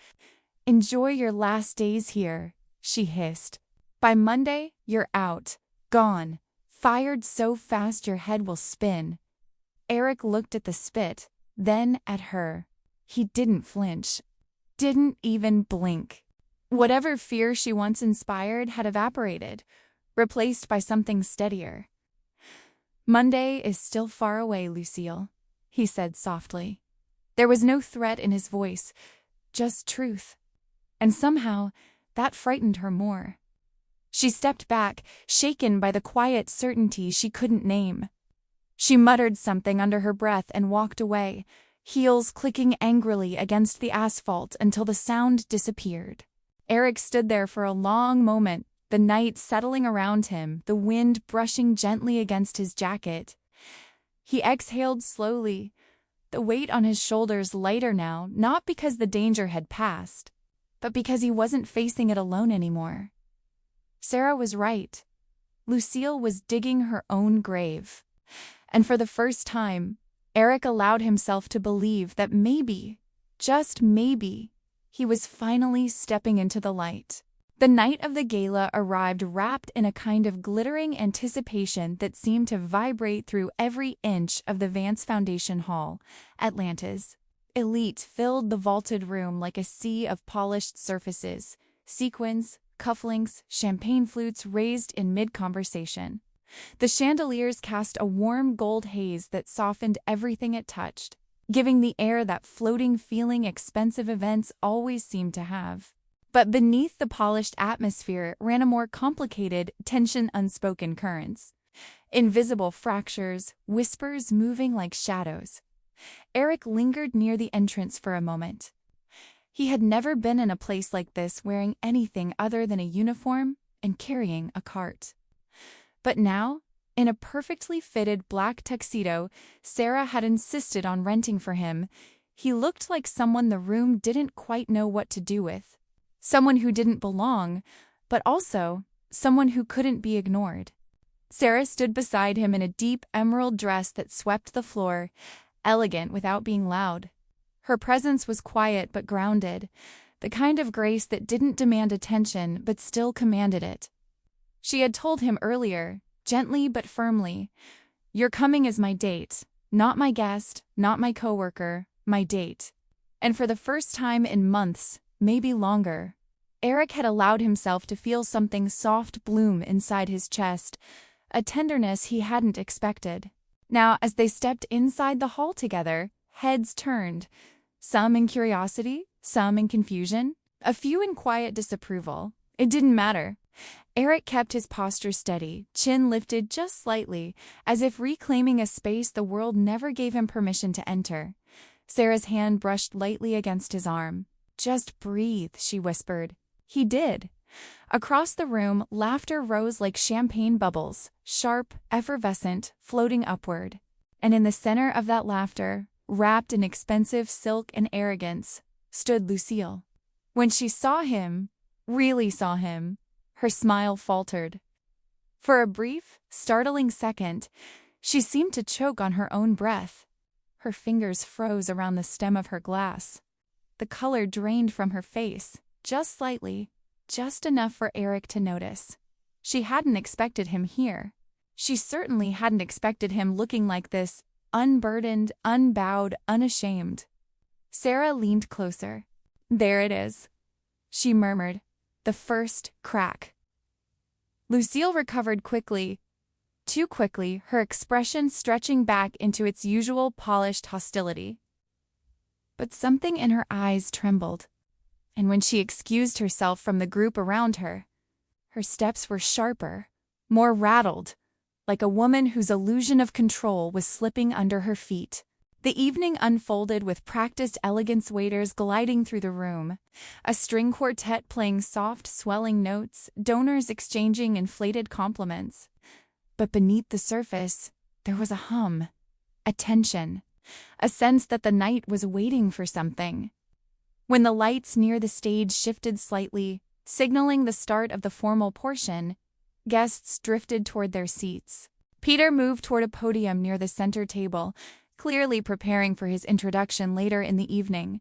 "Enjoy your last days here," she hissed. "By Monday, you're out, gone, fired so fast your head will spin." Eric looked at the spit, then at her. He didn't flinch, didn't even blink. Whatever fear she once inspired had evaporated, replaced by something steadier. "Monday is still far away, Lucille," he said softly. There was no threat in his voice, just truth. And somehow, that frightened her more. She stepped back, shaken by the quiet certainty she couldn't name. She muttered something under her breath and walked away, heels clicking angrily against the asphalt until the sound disappeared. Eric stood there for a long moment, the night settling around him, the wind brushing gently against his jacket. He exhaled slowly, the weight on his shoulders lighter now, not because the danger had passed, but because he wasn't facing it alone anymore. Sarah was right. Lucille was digging her own grave. And for the first time, Eric allowed himself to believe that maybe, just maybe, he was finally stepping into the light. The night of the gala arrived wrapped in a kind of glittering anticipation that seemed to vibrate through every inch of the Vance Foundation Hall, Atlanta's. Elite filled the vaulted room like a sea of polished surfaces, sequins, cufflinks, champagne flutes raised in mid-conversation. The chandeliers cast a warm gold haze that softened everything it touched, giving the air that floating feeling expensive events always seem to have. But beneath the polished atmosphere ran a more complicated, tension-unspoken currents. Invisible fractures, whispers moving like shadows. Eric lingered near the entrance for a moment. He had never been in a place like this wearing anything other than a uniform and carrying a cart. But now, in a perfectly fitted black tuxedo Sarah had insisted on renting for him, he looked like someone the room didn't quite know what to do with. Someone who didn't belong, but also someone who couldn't be ignored. Sarah stood beside him in a deep emerald dress that swept the floor, elegant without being loud. Her presence was quiet but grounded, the kind of grace that didn't demand attention but still commanded it. She had told him earlier, gently but firmly, "You're coming as my date, not my guest, not my coworker, my date." And for the first time in months, maybe longer, Eric had allowed himself to feel something soft bloom inside his chest, a tenderness he hadn't expected. Now, as they stepped inside the hall together, heads turned, some in curiosity, some in confusion, a few in quiet disapproval. It didn't matter. Eric kept his posture steady, chin lifted just slightly, as if reclaiming a space the world never gave him permission to enter. Sarah's hand brushed lightly against his arm. "Just breathe," she whispered. He did. Across the room, laughter rose like champagne bubbles, sharp, effervescent, floating upward. And in the center of that laughter, wrapped in expensive silk and arrogance, stood Lucille. When she saw him, really saw him, her smile faltered. For a brief, startling second, she seemed to choke on her own breath. Her fingers froze around the stem of her glass. The color drained from her face, just slightly, just enough for Eric to notice. She hadn't expected him here. She certainly hadn't expected him looking like this, unburdened, unbowed, unashamed. Sarah leaned closer. "There it is," she murmured. The first crack. Lucille recovered quickly. Too quickly, her expression stretching back into its usual polished hostility. But something in her eyes trembled, and when she excused herself from the group around her, her steps were sharper, more rattled, like a woman whose illusion of control was slipping under her feet. The evening unfolded with practiced elegance waiters gliding through the room, a string quartet playing soft, swelling notes, donors exchanging inflated compliments. But beneath the surface, there was a hum, a tension, a sense that the night was waiting for something. When the lights near the stage shifted slightly, signaling the start of the formal portion, guests drifted toward their seats. Peter moved toward a podium near the center table, clearly preparing for his introduction later in the evening.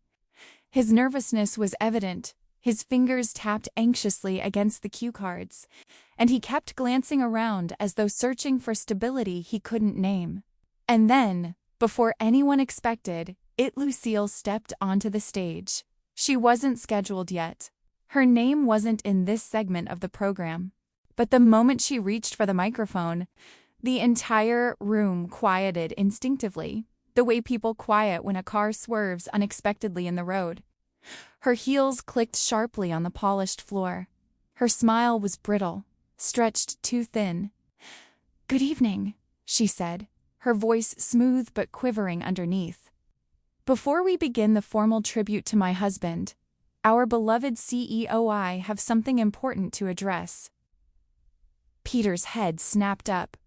His nervousness was evident. His fingers tapped anxiously against the cue cards, and he kept glancing around as though searching for stability he couldn't name. And then, before anyone expected, Lucille stepped onto the stage. She wasn't scheduled yet. Her name wasn't in this segment of the program. But the moment she reached for the microphone, the entire room quieted instinctively, the way people quiet when a car swerves unexpectedly in the road. Her heels clicked sharply on the polished floor. Her smile was brittle, stretched too thin. "Good evening," she said, her voice smooth but quivering underneath. "Before we begin the formal tribute to my husband, our beloved CEOI have something important to address." Peter's head snapped up.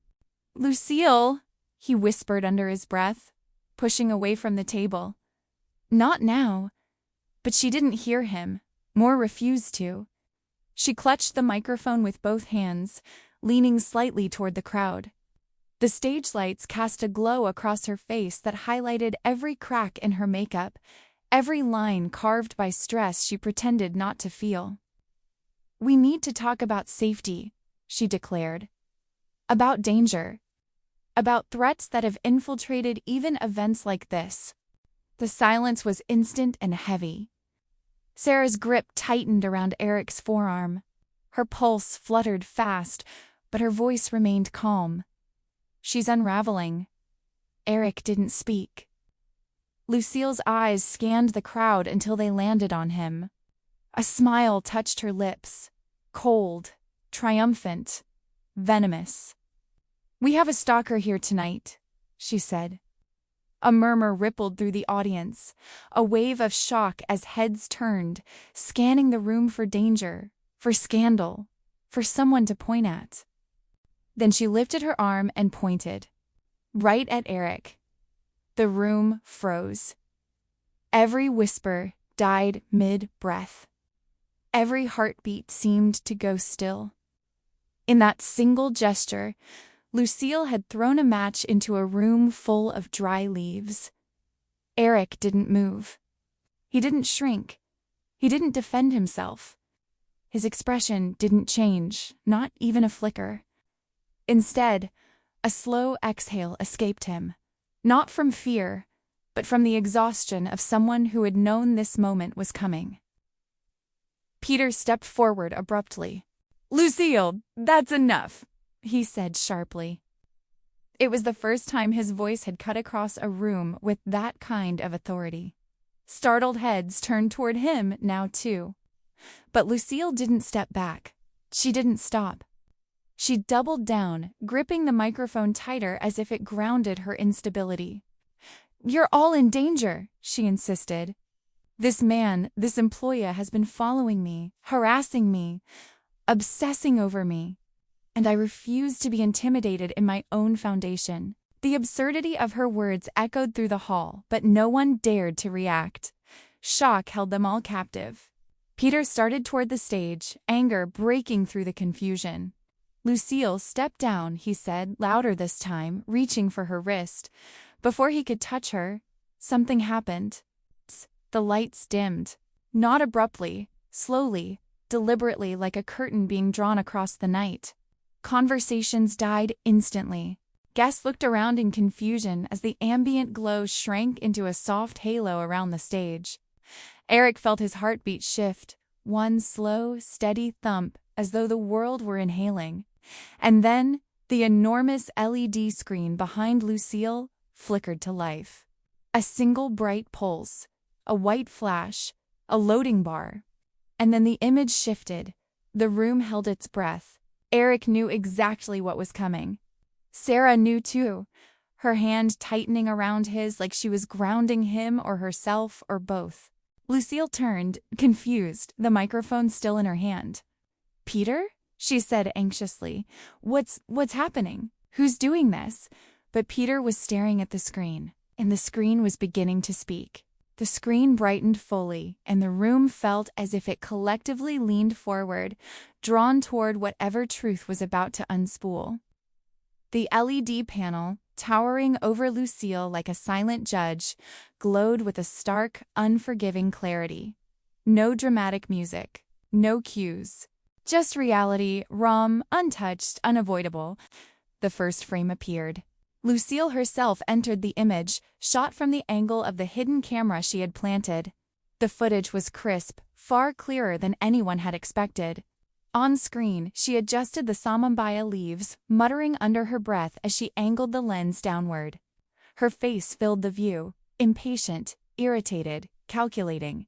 "Lucille," he whispered under his breath, pushing away from the table. Not now. But she didn't hear him, more refused to. She clutched the microphone with both hands, leaning slightly toward the crowd. The stage lights cast a glow across her face that highlighted every crack in her makeup, every line carved by stress she pretended not to feel. "We need to talk about safety," she declared. "About danger. About threats that have infiltrated even events like this." The silence was instant and heavy. Sarah's grip tightened around Eric's forearm. Her pulse fluttered fast, but her voice remained calm. "She's unraveling." Eric didn't speak. Lucille's eyes scanned the crowd until they landed on him. A smile touched her lips, cold, triumphant, venomous. "We have a stalker here tonight," she said. A murmur rippled through the audience, a wave of shock as heads turned, scanning the room for danger, for scandal, for someone to point at. Then she lifted her arm and pointed, right at Eric. The room froze. Every whisper died mid-breath. Every heartbeat seemed to go still. In that single gesture, Lucille had thrown a match into a room full of dry leaves. Eric didn't move. He didn't shrink. He didn't defend himself. His expression didn't change, not even a flicker. Instead, a slow exhale escaped him, not from fear, but from the exhaustion of someone who had known this moment was coming. Peter stepped forward abruptly. "Lucille, that's enough," he said sharply. It was the first time his voice had cut across a room with that kind of authority. Startled heads turned toward him now too. But Lucille didn't step back. She didn't stop. She doubled down, gripping the microphone tighter as if it grounded her instability. "You're all in danger," she insisted. "This man, this employer has been following me, harassing me, obsessing over me, and I refuse to be intimidated in my own foundation." The absurdity of her words echoed through the hall, but no one dared to react. Shock held them all captive. Peter started toward the stage, anger breaking through the confusion. "Lucille, step down," he said, louder this time, reaching for her wrist. Before he could touch her, something happened. The lights dimmed. Not abruptly, slowly, deliberately, like a curtain being drawn across the night. Conversations died instantly. Guests looked around in confusion as the ambient glow shrank into a soft halo around the stage. Eric felt his heartbeat shift, one slow, steady thump, as though the world were inhaling. And then, the enormous LED screen behind Lucille flickered to life. A single bright pulse, a white flash, a loading bar. And then the image shifted. The room held its breath. Eric knew exactly what was coming. Sarah knew too, her hand tightening around his like she was grounding him or herself or both. Lucille turned, confused, the microphone still in her hand. "Peter?" she said anxiously. What's happening? Who's doing this?" But Peter was staring at the screen, and the screen was beginning to speak. The screen brightened fully, and the room felt as if it collectively leaned forward, drawn toward whatever truth was about to unspool. The LED panel, towering over Lucille like a silent judge, glowed with a stark, unforgiving clarity. No dramatic music, no cues. Just reality, raw, untouched, unavoidable. The first frame appeared. Lucille herself entered the image, shot from the angle of the hidden camera she had planted. The footage was crisp, far clearer than anyone had expected. On screen, she adjusted the samambaya leaves, muttering under her breath as she angled the lens downward. Her face filled the view, impatient, irritated, calculating.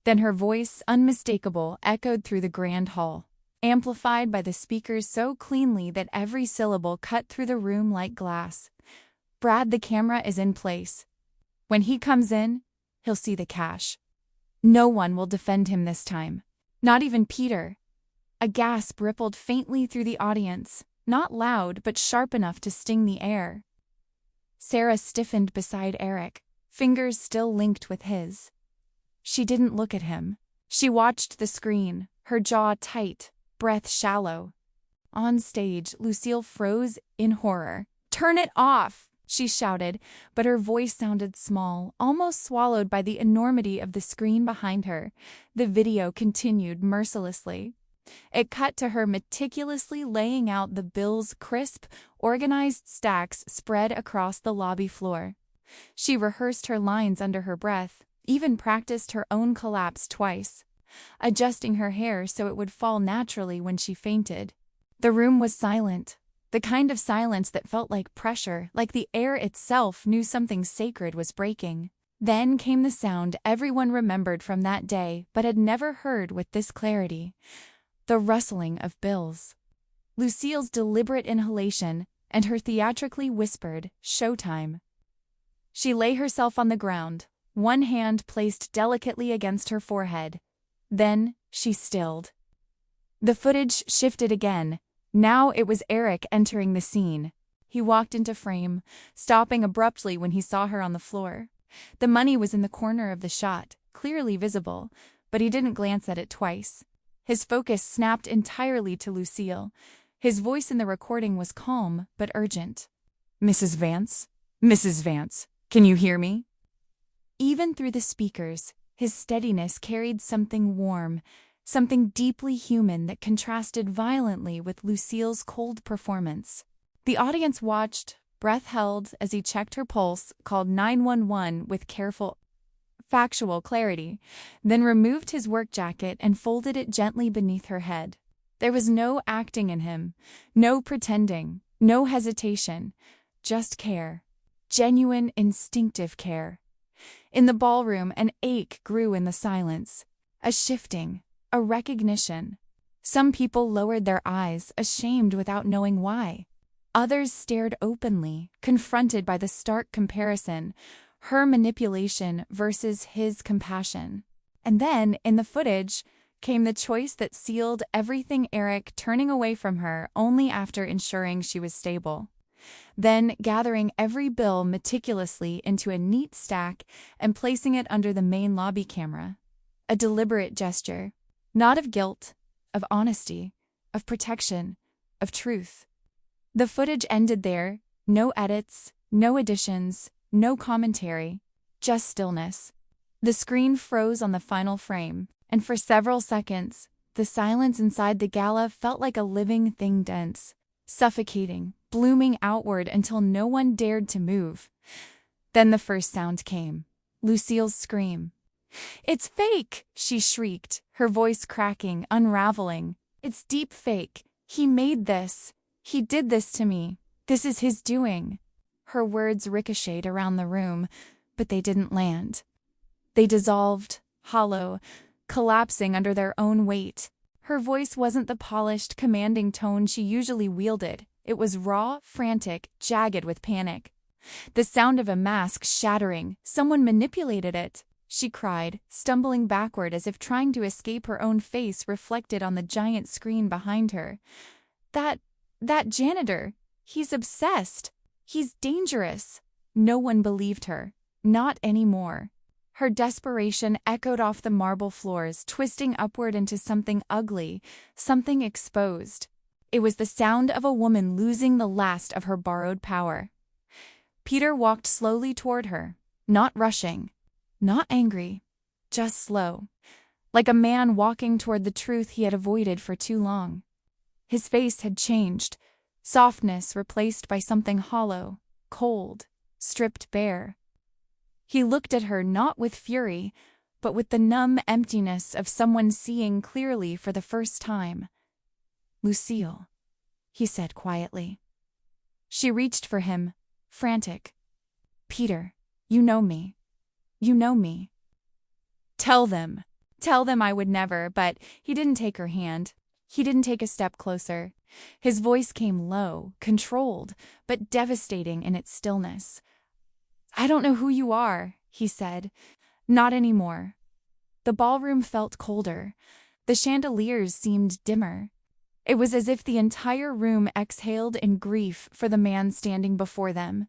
Then her voice, unmistakable, echoed through the grand hall, amplified by the speakers so cleanly that every syllable cut through the room like glass. "Brad, the camera is in place. When he comes in, he'll see the cash. No one will defend him this time. Not even Peter." A gasp rippled faintly through the audience, not loud but sharp enough to sting the air. Sarah stiffened beside Eric, fingers still linked with his. She didn't look at him. She watched the screen, her jaw tight, breath shallow. On stage, Lucille froze in horror. "Turn it off!" she shouted, but her voice sounded small, almost swallowed by the enormity of the screen behind her. The video continued mercilessly. It cut to her meticulously laying out the bills, crisp, organized stacks spread across the lobby floor. She rehearsed her lines under her breath, even practiced her own collapse twice, adjusting her hair so it would fall naturally when she fainted. The room was silent, the kind of silence that felt like pressure, like the air itself knew something sacred was breaking. Then came the sound everyone remembered from that day but had never heard with this clarity. The rustling of bills. Lucille's deliberate inhalation, and her theatrically whispered, "Showtime." She lay herself on the ground, one hand placed delicately against her forehead. Then she stilled. The footage shifted again. Now it was Eric entering the scene. He walked into frame, stopping abruptly when he saw her on the floor. The money was in the corner of the shot, clearly visible, but he didn't glance at it twice. His focus snapped entirely to Lucille. His voice in the recording was calm but urgent. "Mrs. Vance? Mrs. Vance, can you hear me?" Even through the speakers, his steadiness carried something warm, something deeply human that contrasted violently with Lucille's cold performance. The audience watched, breath held as he checked her pulse, called 911 with careful, factual clarity, then removed his work jacket and folded it gently beneath her head. There was no acting in him, no pretending, no hesitation, just care, genuine, instinctive care. In the ballroom, an ache grew in the silence, a shifting, a recognition. Some people lowered their eyes, ashamed without knowing why. Others stared openly, confronted by the stark comparison, her manipulation versus his compassion. And then, in the footage, came the choice that sealed everything: Eric turning away from her only after ensuring she was stable. Then gathering every bill meticulously into a neat stack and placing it under the main lobby camera. A deliberate gesture, not of guilt, of honesty, of protection, of truth. The footage ended there, no edits, no additions, no commentary, just stillness. The screen froze on the final frame, and for several seconds, the silence inside the gala felt like a living thing, dense, suffocating, blooming outward until no one dared to move. Then the first sound came, Lucille's scream. "It's fake!" she shrieked, her voice cracking, unraveling. "It's deep fake. He made this. He did this to me. This is his doing." Her words ricocheted around the room, but they didn't land. They dissolved, hollow, collapsing under their own weight. Her voice wasn't the polished, commanding tone she usually wielded. It was raw, frantic, jagged with panic. The sound of a mask shattering. Someone manipulated it, she cried, stumbling backward as if trying to escape her own face reflected on the giant screen behind her. That janitor. He's obsessed. He's dangerous. No one believed her. Not anymore. Her desperation echoed off the marble floors, twisting upward into something ugly, something exposed. It was the sound of a woman losing the last of her borrowed power. Peter walked slowly toward her, not rushing, not angry, just slow, like a man walking toward the truth he had avoided for too long. His face had changed, softness replaced by something hollow, cold, stripped bare. He looked at her not with fury, but with the numb emptiness of someone seeing clearly for the first time. "Lucille," he said quietly. She reached for him, frantic. "Peter, you know me. You know me." Tell them I would never," but he didn't take her hand. He didn't take a step closer. His voice came low, controlled, but devastating in its stillness. "I don't know who you are," he said. "Not anymore." The ballroom felt colder. The chandeliers seemed dimmer. It was as if the entire room exhaled in grief for the man standing before them.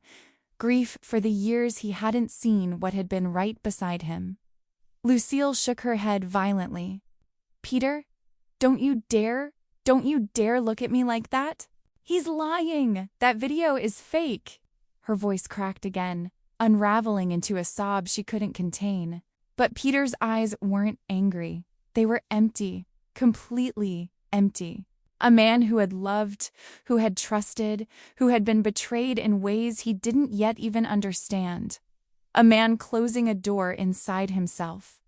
Grief for the years he hadn't seen what had been right beside him. Lucille shook her head violently. "Peter, don't you dare look at me like that. He's lying. That video is fake." Her voice cracked again, unraveling into a sob she couldn't contain. But Peter's eyes weren't angry. They were empty, completely empty. A man who had loved, who had trusted, who had been betrayed in ways he didn't yet even understand. A man closing a door inside himself.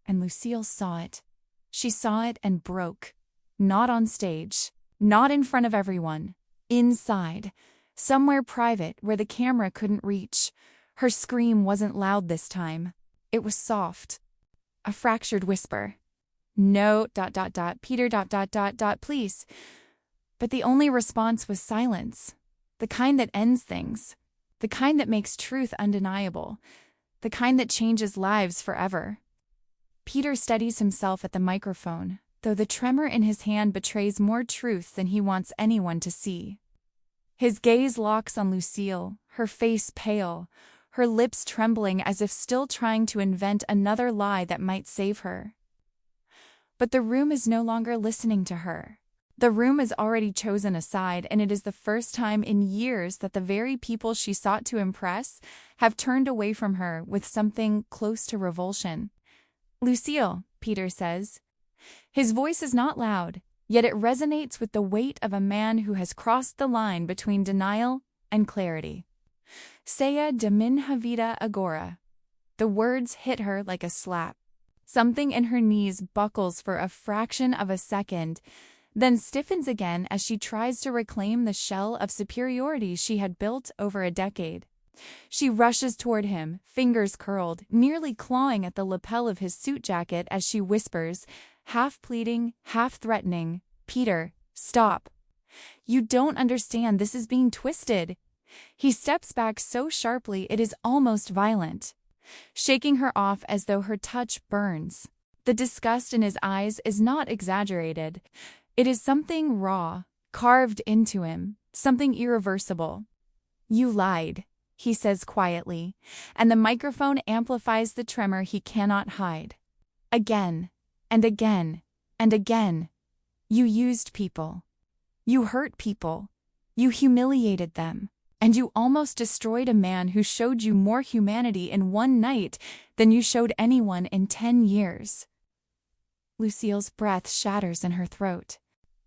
And Lucille saw it. She saw it and broke. Not on stage, not in front of everyone. Inside, somewhere private where the camera couldn't reach. Her scream wasn't loud this time. It was soft. A fractured whisper. "No, Peter, please." But the only response was silence. The kind that ends things. The kind that makes truth undeniable. The kind that changes lives forever. Peter steadies himself at the microphone, though the tremor in his hand betrays more truth than he wants anyone to see. His gaze locks on Lucille, her face pale, her lips trembling as if still trying to invent another lie that might save her. But the room is no longer listening to her. The room has already chosen a side, and it is the first time in years that the very people she sought to impress have turned away from her with something close to revulsion. "Lucille," Peter says. His voice is not loud, yet it resonates with the weight of a man who has crossed the line between denial and clarity. "Saya de min havida agora." The words hit her like a slap. Something in her knees buckles for a fraction of a second, then stiffens again as she tries to reclaim the shell of superiority she had built over a decade. She rushes toward him, fingers curled, nearly clawing at the lapel of his suit jacket as she whispers, half pleading, half threatening, Peter, stop. You don't understand, this is being twisted. He steps back so sharply it is almost violent, shaking her off as though her touch burns. The disgust in his eyes is not exaggerated. It is something raw, carved into him, something irreversible. You lied, he says quietly, and the microphone amplifies the tremor he cannot hide. Again, and again, and again. You used people. You hurt people. You humiliated them. And you almost destroyed a man who showed you more humanity in one night than you showed anyone in 10 years. Lucille's breath shatters in her throat.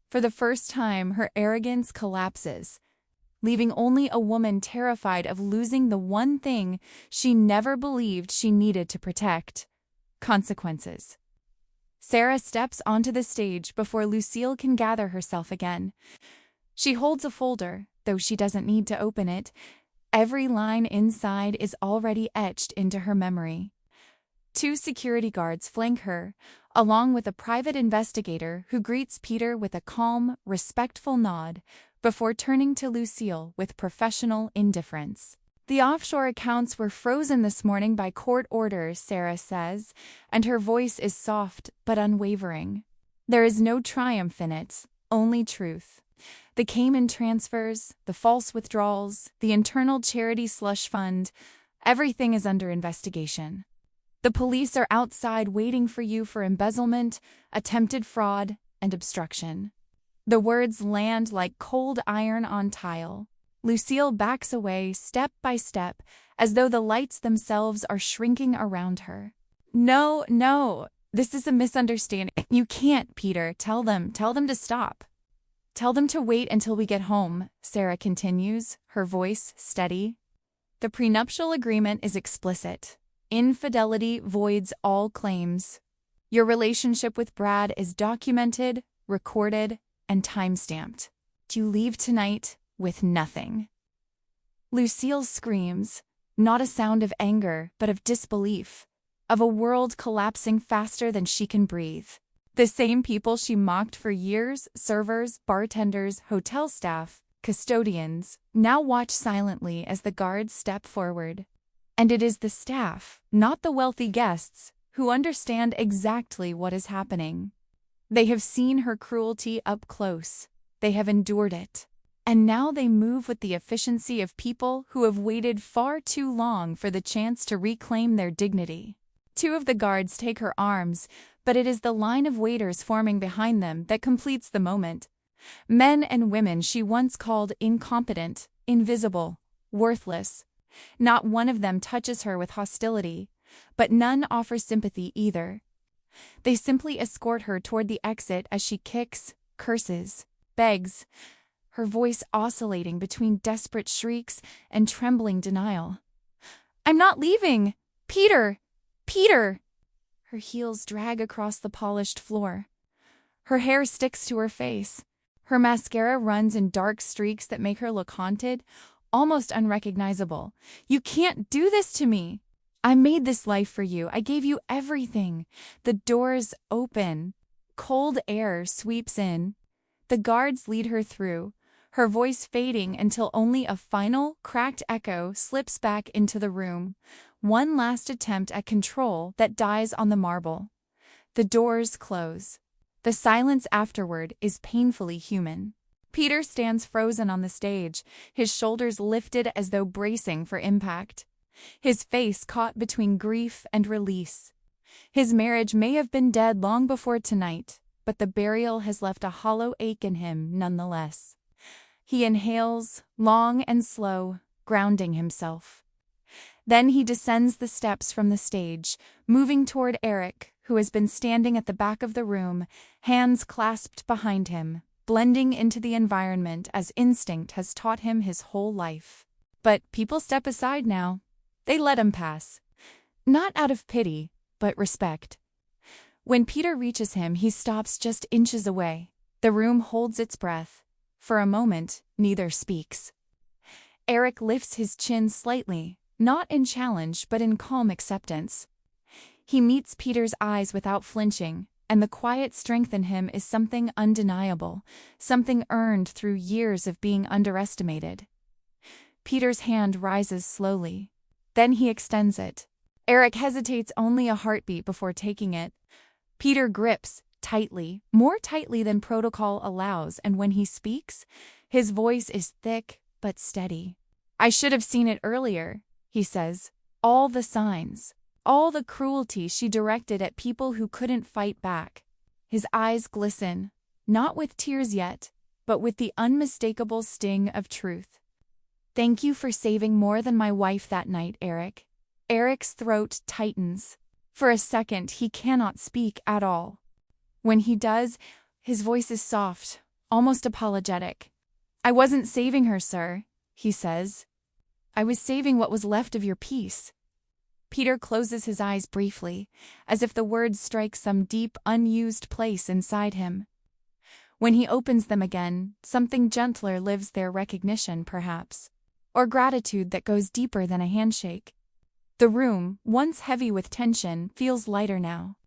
For the first time, her arrogance collapses, leaving only a woman terrified of losing the one thing she never believed she needed to protect: consequences. Sarah steps onto the stage before Lucille can gather herself again. She holds a folder, though she doesn't need to open it. Every line inside is already etched into her memory. 2 security guards flank her, along with a private investigator who greets Peter with a calm, respectful nod before turning to Lucille with professional indifference. The offshore accounts were frozen this morning by court orders, Sarah says, and her voice is soft but unwavering. There is no triumph in it, only truth. The Cayman transfers, the false withdrawals, the internal charity slush fund, everything is under investigation. The police are outside waiting for you for embezzlement, attempted fraud, and obstruction. The words land like cold iron on tile. Lucille backs away step by step, as though the lights themselves are shrinking around her. No, this is a misunderstanding. You can't, Peter. Tell them to stop. Tell them to wait until we get home, Sarah continues, her voice steady. The prenuptial agreement is explicit. Infidelity voids all claims. Your relationship with Brad is documented, recorded, and time-stamped. You leave tonight with nothing. Lucille screams, not a sound of anger, but of disbelief, of a world collapsing faster than she can breathe. The same people she mocked for years, servers, bartenders, hotel staff, custodians, now watch silently as the guards step forward. And it is the staff, not the wealthy guests, who understand exactly what is happening. They have seen her cruelty up close. They have endured it. And now they move with the efficiency of people who have waited far too long for the chance to reclaim their dignity. 2 of the guards take her arms, but it is the line of waiters forming behind them that completes the moment. Men and women she once called incompetent, invisible, worthless. Not one of them touches her with hostility, but none offers sympathy either. They simply escort her toward the exit as she kicks, curses, begs, her voice oscillating between desperate shrieks and trembling denial. I'm not leaving! Peter! Peter! Her heels drag across the polished floor. Her hair sticks to her face. Her mascara runs in dark streaks that make her look haunted, almost unrecognizable. You can't do this to me! I made this life for you. I gave you everything. The doors open. Cold air sweeps in. The guards lead her through, her voice fading until only a final, cracked echo slips back into the room. One last attempt at control that dies on the marble. The doors close. The silence afterward is painfully human. Peter stands frozen on the stage, his shoulders lifted as though bracing for impact. His face caught between grief and release. His marriage may have been dead long before tonight, but the burial has left a hollow ache in him nonetheless. He inhales, long and slow, grounding himself. Then he descends the steps from the stage, moving toward Eric, who has been standing at the back of the room, hands clasped behind him, blending into the environment as instinct has taught him his whole life. But people step aside now. They let him pass. Not out of pity, but respect. When Peter reaches him, he stops just inches away. The room holds its breath. For a moment, neither speaks. Eric lifts his chin slightly, not in challenge but in calm acceptance. He meets Peter's eyes without flinching, and the quiet strength in him is something undeniable, something earned through years of being underestimated. Peter's hand rises slowly. Then he extends it. Eric hesitates only a heartbeat before taking it. Peter grips tightly, more tightly than protocol allows, and when he speaks, his voice is thick but steady. "I should have seen it earlier," he says. "All the signs, all the cruelty she directed at people who couldn't fight back." His eyes glisten, not with tears yet, but with the unmistakable sting of truth. "Thank you for saving more than my wife that night, Eric." Eric's throat tightens. For a second, he cannot speak at all. When he does, his voice is soft, almost apologetic. "I wasn't saving her, sir," he says. "I was saving what was left of your peace." Peter closes his eyes briefly, as if the words strike some deep, unused place inside him. When he opens them again, something gentler lives there, recognition, perhaps, or gratitude that goes deeper than a handshake. The room, once heavy with tension, feels lighter now.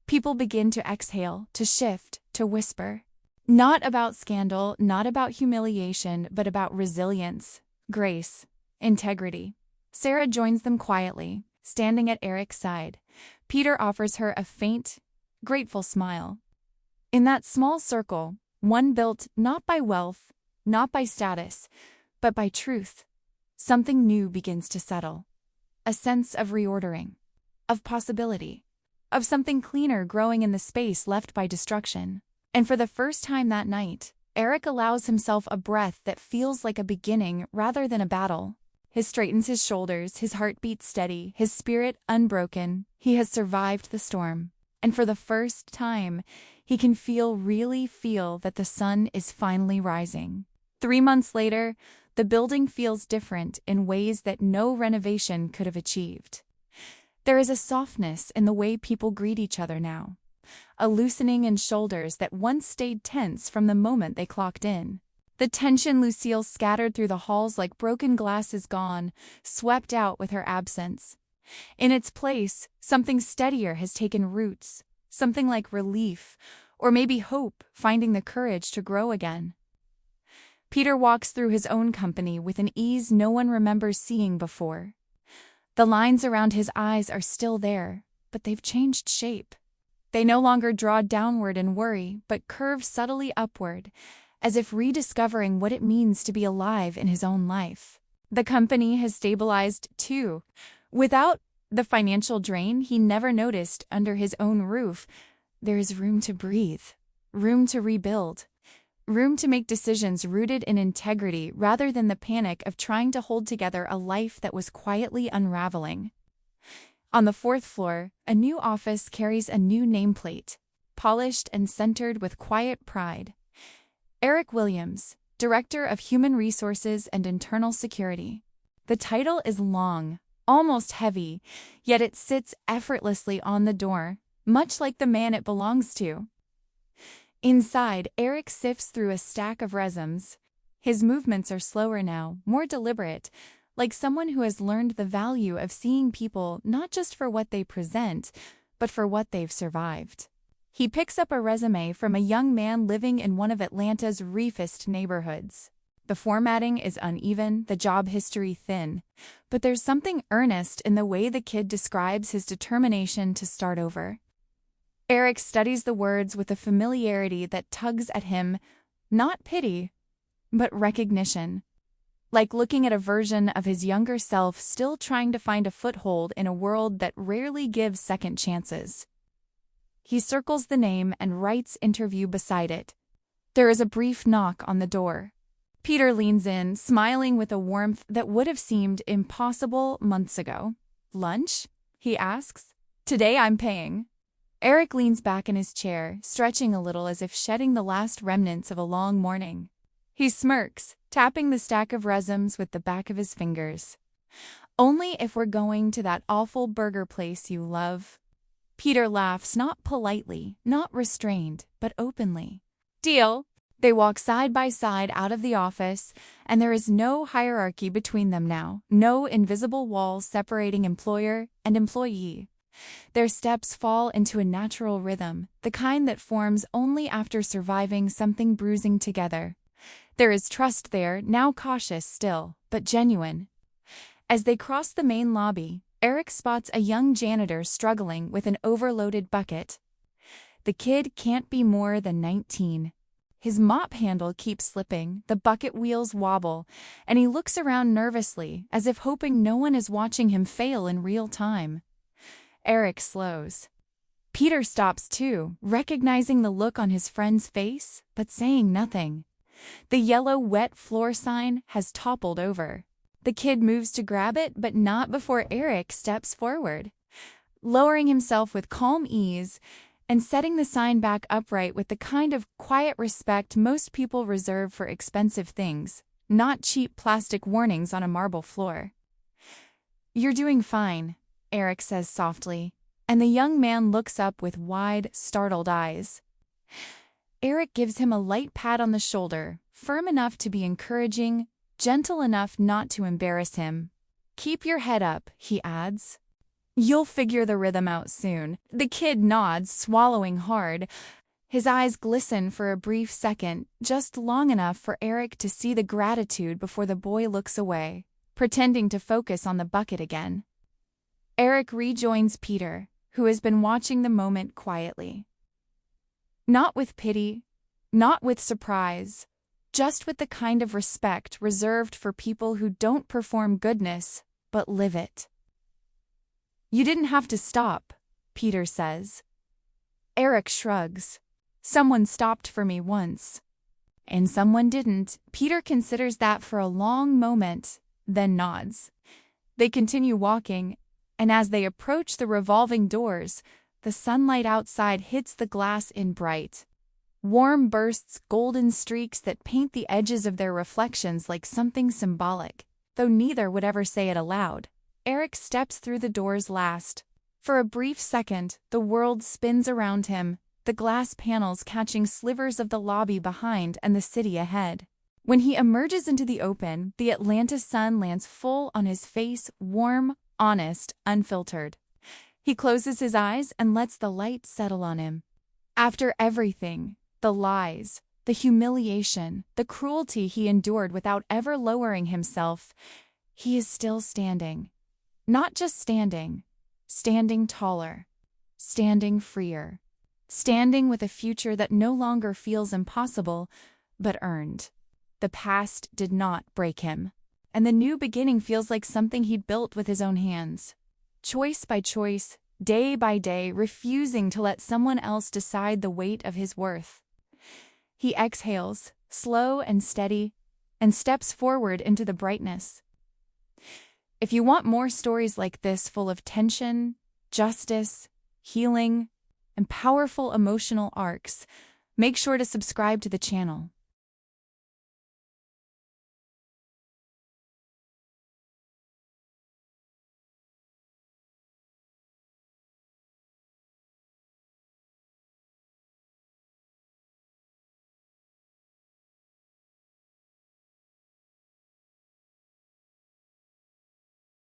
People begin to exhale, to shift, to whisper. Not about scandal, not about humiliation, but about resilience, grace, integrity. Sarah joins them quietly, standing at Eric's side. Peter offers her a faint, grateful smile. In that small circle, one built not by wealth, not by status, but by truth, something new begins to settle. A sense of reordering, of possibility, of something cleaner growing in the space left by destruction. And for the first time that night, Eric allows himself a breath that feels like a beginning rather than a battle. He straightens his shoulders, his heartbeat steady, his spirit unbroken. He has survived the storm. And for the first time, he can really feel that the sun is finally rising. 3 months later, the building feels different in ways that no renovation could have achieved. There is a softness in the way people greet each other now, a loosening in shoulders that once stayed tense from the moment they clocked in. The tension Lucille scattered through the halls like broken glass is gone, swept out with her absence. In its place, something steadier has taken roots, something like relief, or maybe hope, finding the courage to grow again. Peter walks through his own company with an ease no one remembers seeing before. The lines around his eyes are still there, but they've changed shape. They no longer draw downward in worry, but curve subtly upward, as if rediscovering what it means to be alive in his own life. The company has stabilized, too. Without the financial drain he never noticed under his own roof, there is room to breathe, room to rebuild. Room to make decisions rooted in integrity rather than the panic of trying to hold together a life that was quietly unraveling. On the 4th floor, a new office carries a new nameplate, polished and centered with quiet pride. Eric Williams, Director of Human Resources and Internal Security. The title is long, almost heavy, yet it sits effortlessly on the door, much like the man it belongs to. Inside, Eric sifts through a stack of resumes. His movements are slower now, more deliberate, like someone who has learned the value of seeing people not just for what they present, but for what they've survived. He picks up a resume from a young man living in one of Atlanta's reefest neighborhoods. The formatting is uneven, the job history thin, but there's something earnest in the way the kid describes his determination to start over. Eric studies the words with a familiarity that tugs at him, not pity, but recognition. Like looking at a version of his younger self still trying to find a foothold in a world that rarely gives second chances. He circles the name and writes interview beside it. There is a brief knock on the door. Peter leans in, smiling with a warmth that would have seemed impossible months ago. "Lunch?" he asks. "Today I'm paying." Eric leans back in his chair, stretching a little as if shedding the last remnants of a long morning. He smirks, tapping the stack of resumes with the back of his fingers. "Only if we're going to that awful burger place you love." Peter laughs, not politely, not restrained, but openly. "Deal." They walk side by side out of the office, and there is no hierarchy between them now, no invisible walls separating employer and employee. Their steps fall into a natural rhythm, the kind that forms only after surviving something bruising together. There is trust there, now cautious still, but genuine. As they cross the main lobby, Eric spots a young janitor struggling with an overloaded bucket. The kid can't be more than 19. His mop handle keeps slipping, the bucket wheels wobble, and he looks around nervously, as if hoping no one is watching him fail in real time. Eric slows. Peter stops too, recognizing the look on his friend's face, but saying nothing. The yellow wet floor sign has toppled over. The kid moves to grab it, but not before Eric steps forward. Lowering himself with calm ease, and setting the sign back upright with the kind of quiet respect most people reserve for expensive things, not cheap plastic warnings on a marble floor. "You're doing fine," Eric says softly, and the young man looks up with wide, startled eyes. Eric gives him a light pat on the shoulder, firm enough to be encouraging, gentle enough not to embarrass him. "Keep your head up," he adds. "You'll figure the rhythm out soon." The kid nods, swallowing hard. His eyes glisten for a brief second, just long enough for Eric to see the gratitude before the boy looks away, pretending to focus on the bucket again. Eric rejoins Peter, who has been watching the moment quietly. Not with pity, not with surprise, just with the kind of respect reserved for people who don't perform goodness, but live it. "You didn't have to stop," Peter says. Eric shrugs. "Someone stopped for me once." "And someone didn't." Peter considers that for a long moment, then nods. They continue walking, and as they approach the revolving doors, the sunlight outside hits the glass in bright, warm bursts, golden streaks that paint the edges of their reflections like something symbolic, though neither would ever say it aloud. Eric steps through the doors last. For a brief second, the world spins around him, the glass panels catching slivers of the lobby behind and the city ahead. When he emerges into the open, the Atlanta sun lands full on his face, warm, honest, unfiltered. He closes his eyes and lets the light settle on him. After everything, the lies, the humiliation, the cruelty he endured without ever lowering himself, he is still standing. Not just standing, standing taller, standing freer, standing with a future that no longer feels impossible, but earned. The past did not break him, and the new beginning feels like something he'd built with his own hands. Choice by choice, day by day, refusing to let someone else decide the weight of his worth. He exhales, slow and steady, and steps forward into the brightness. If you want more stories like this full of tension, justice, healing, and powerful emotional arcs, make sure to subscribe to the channel.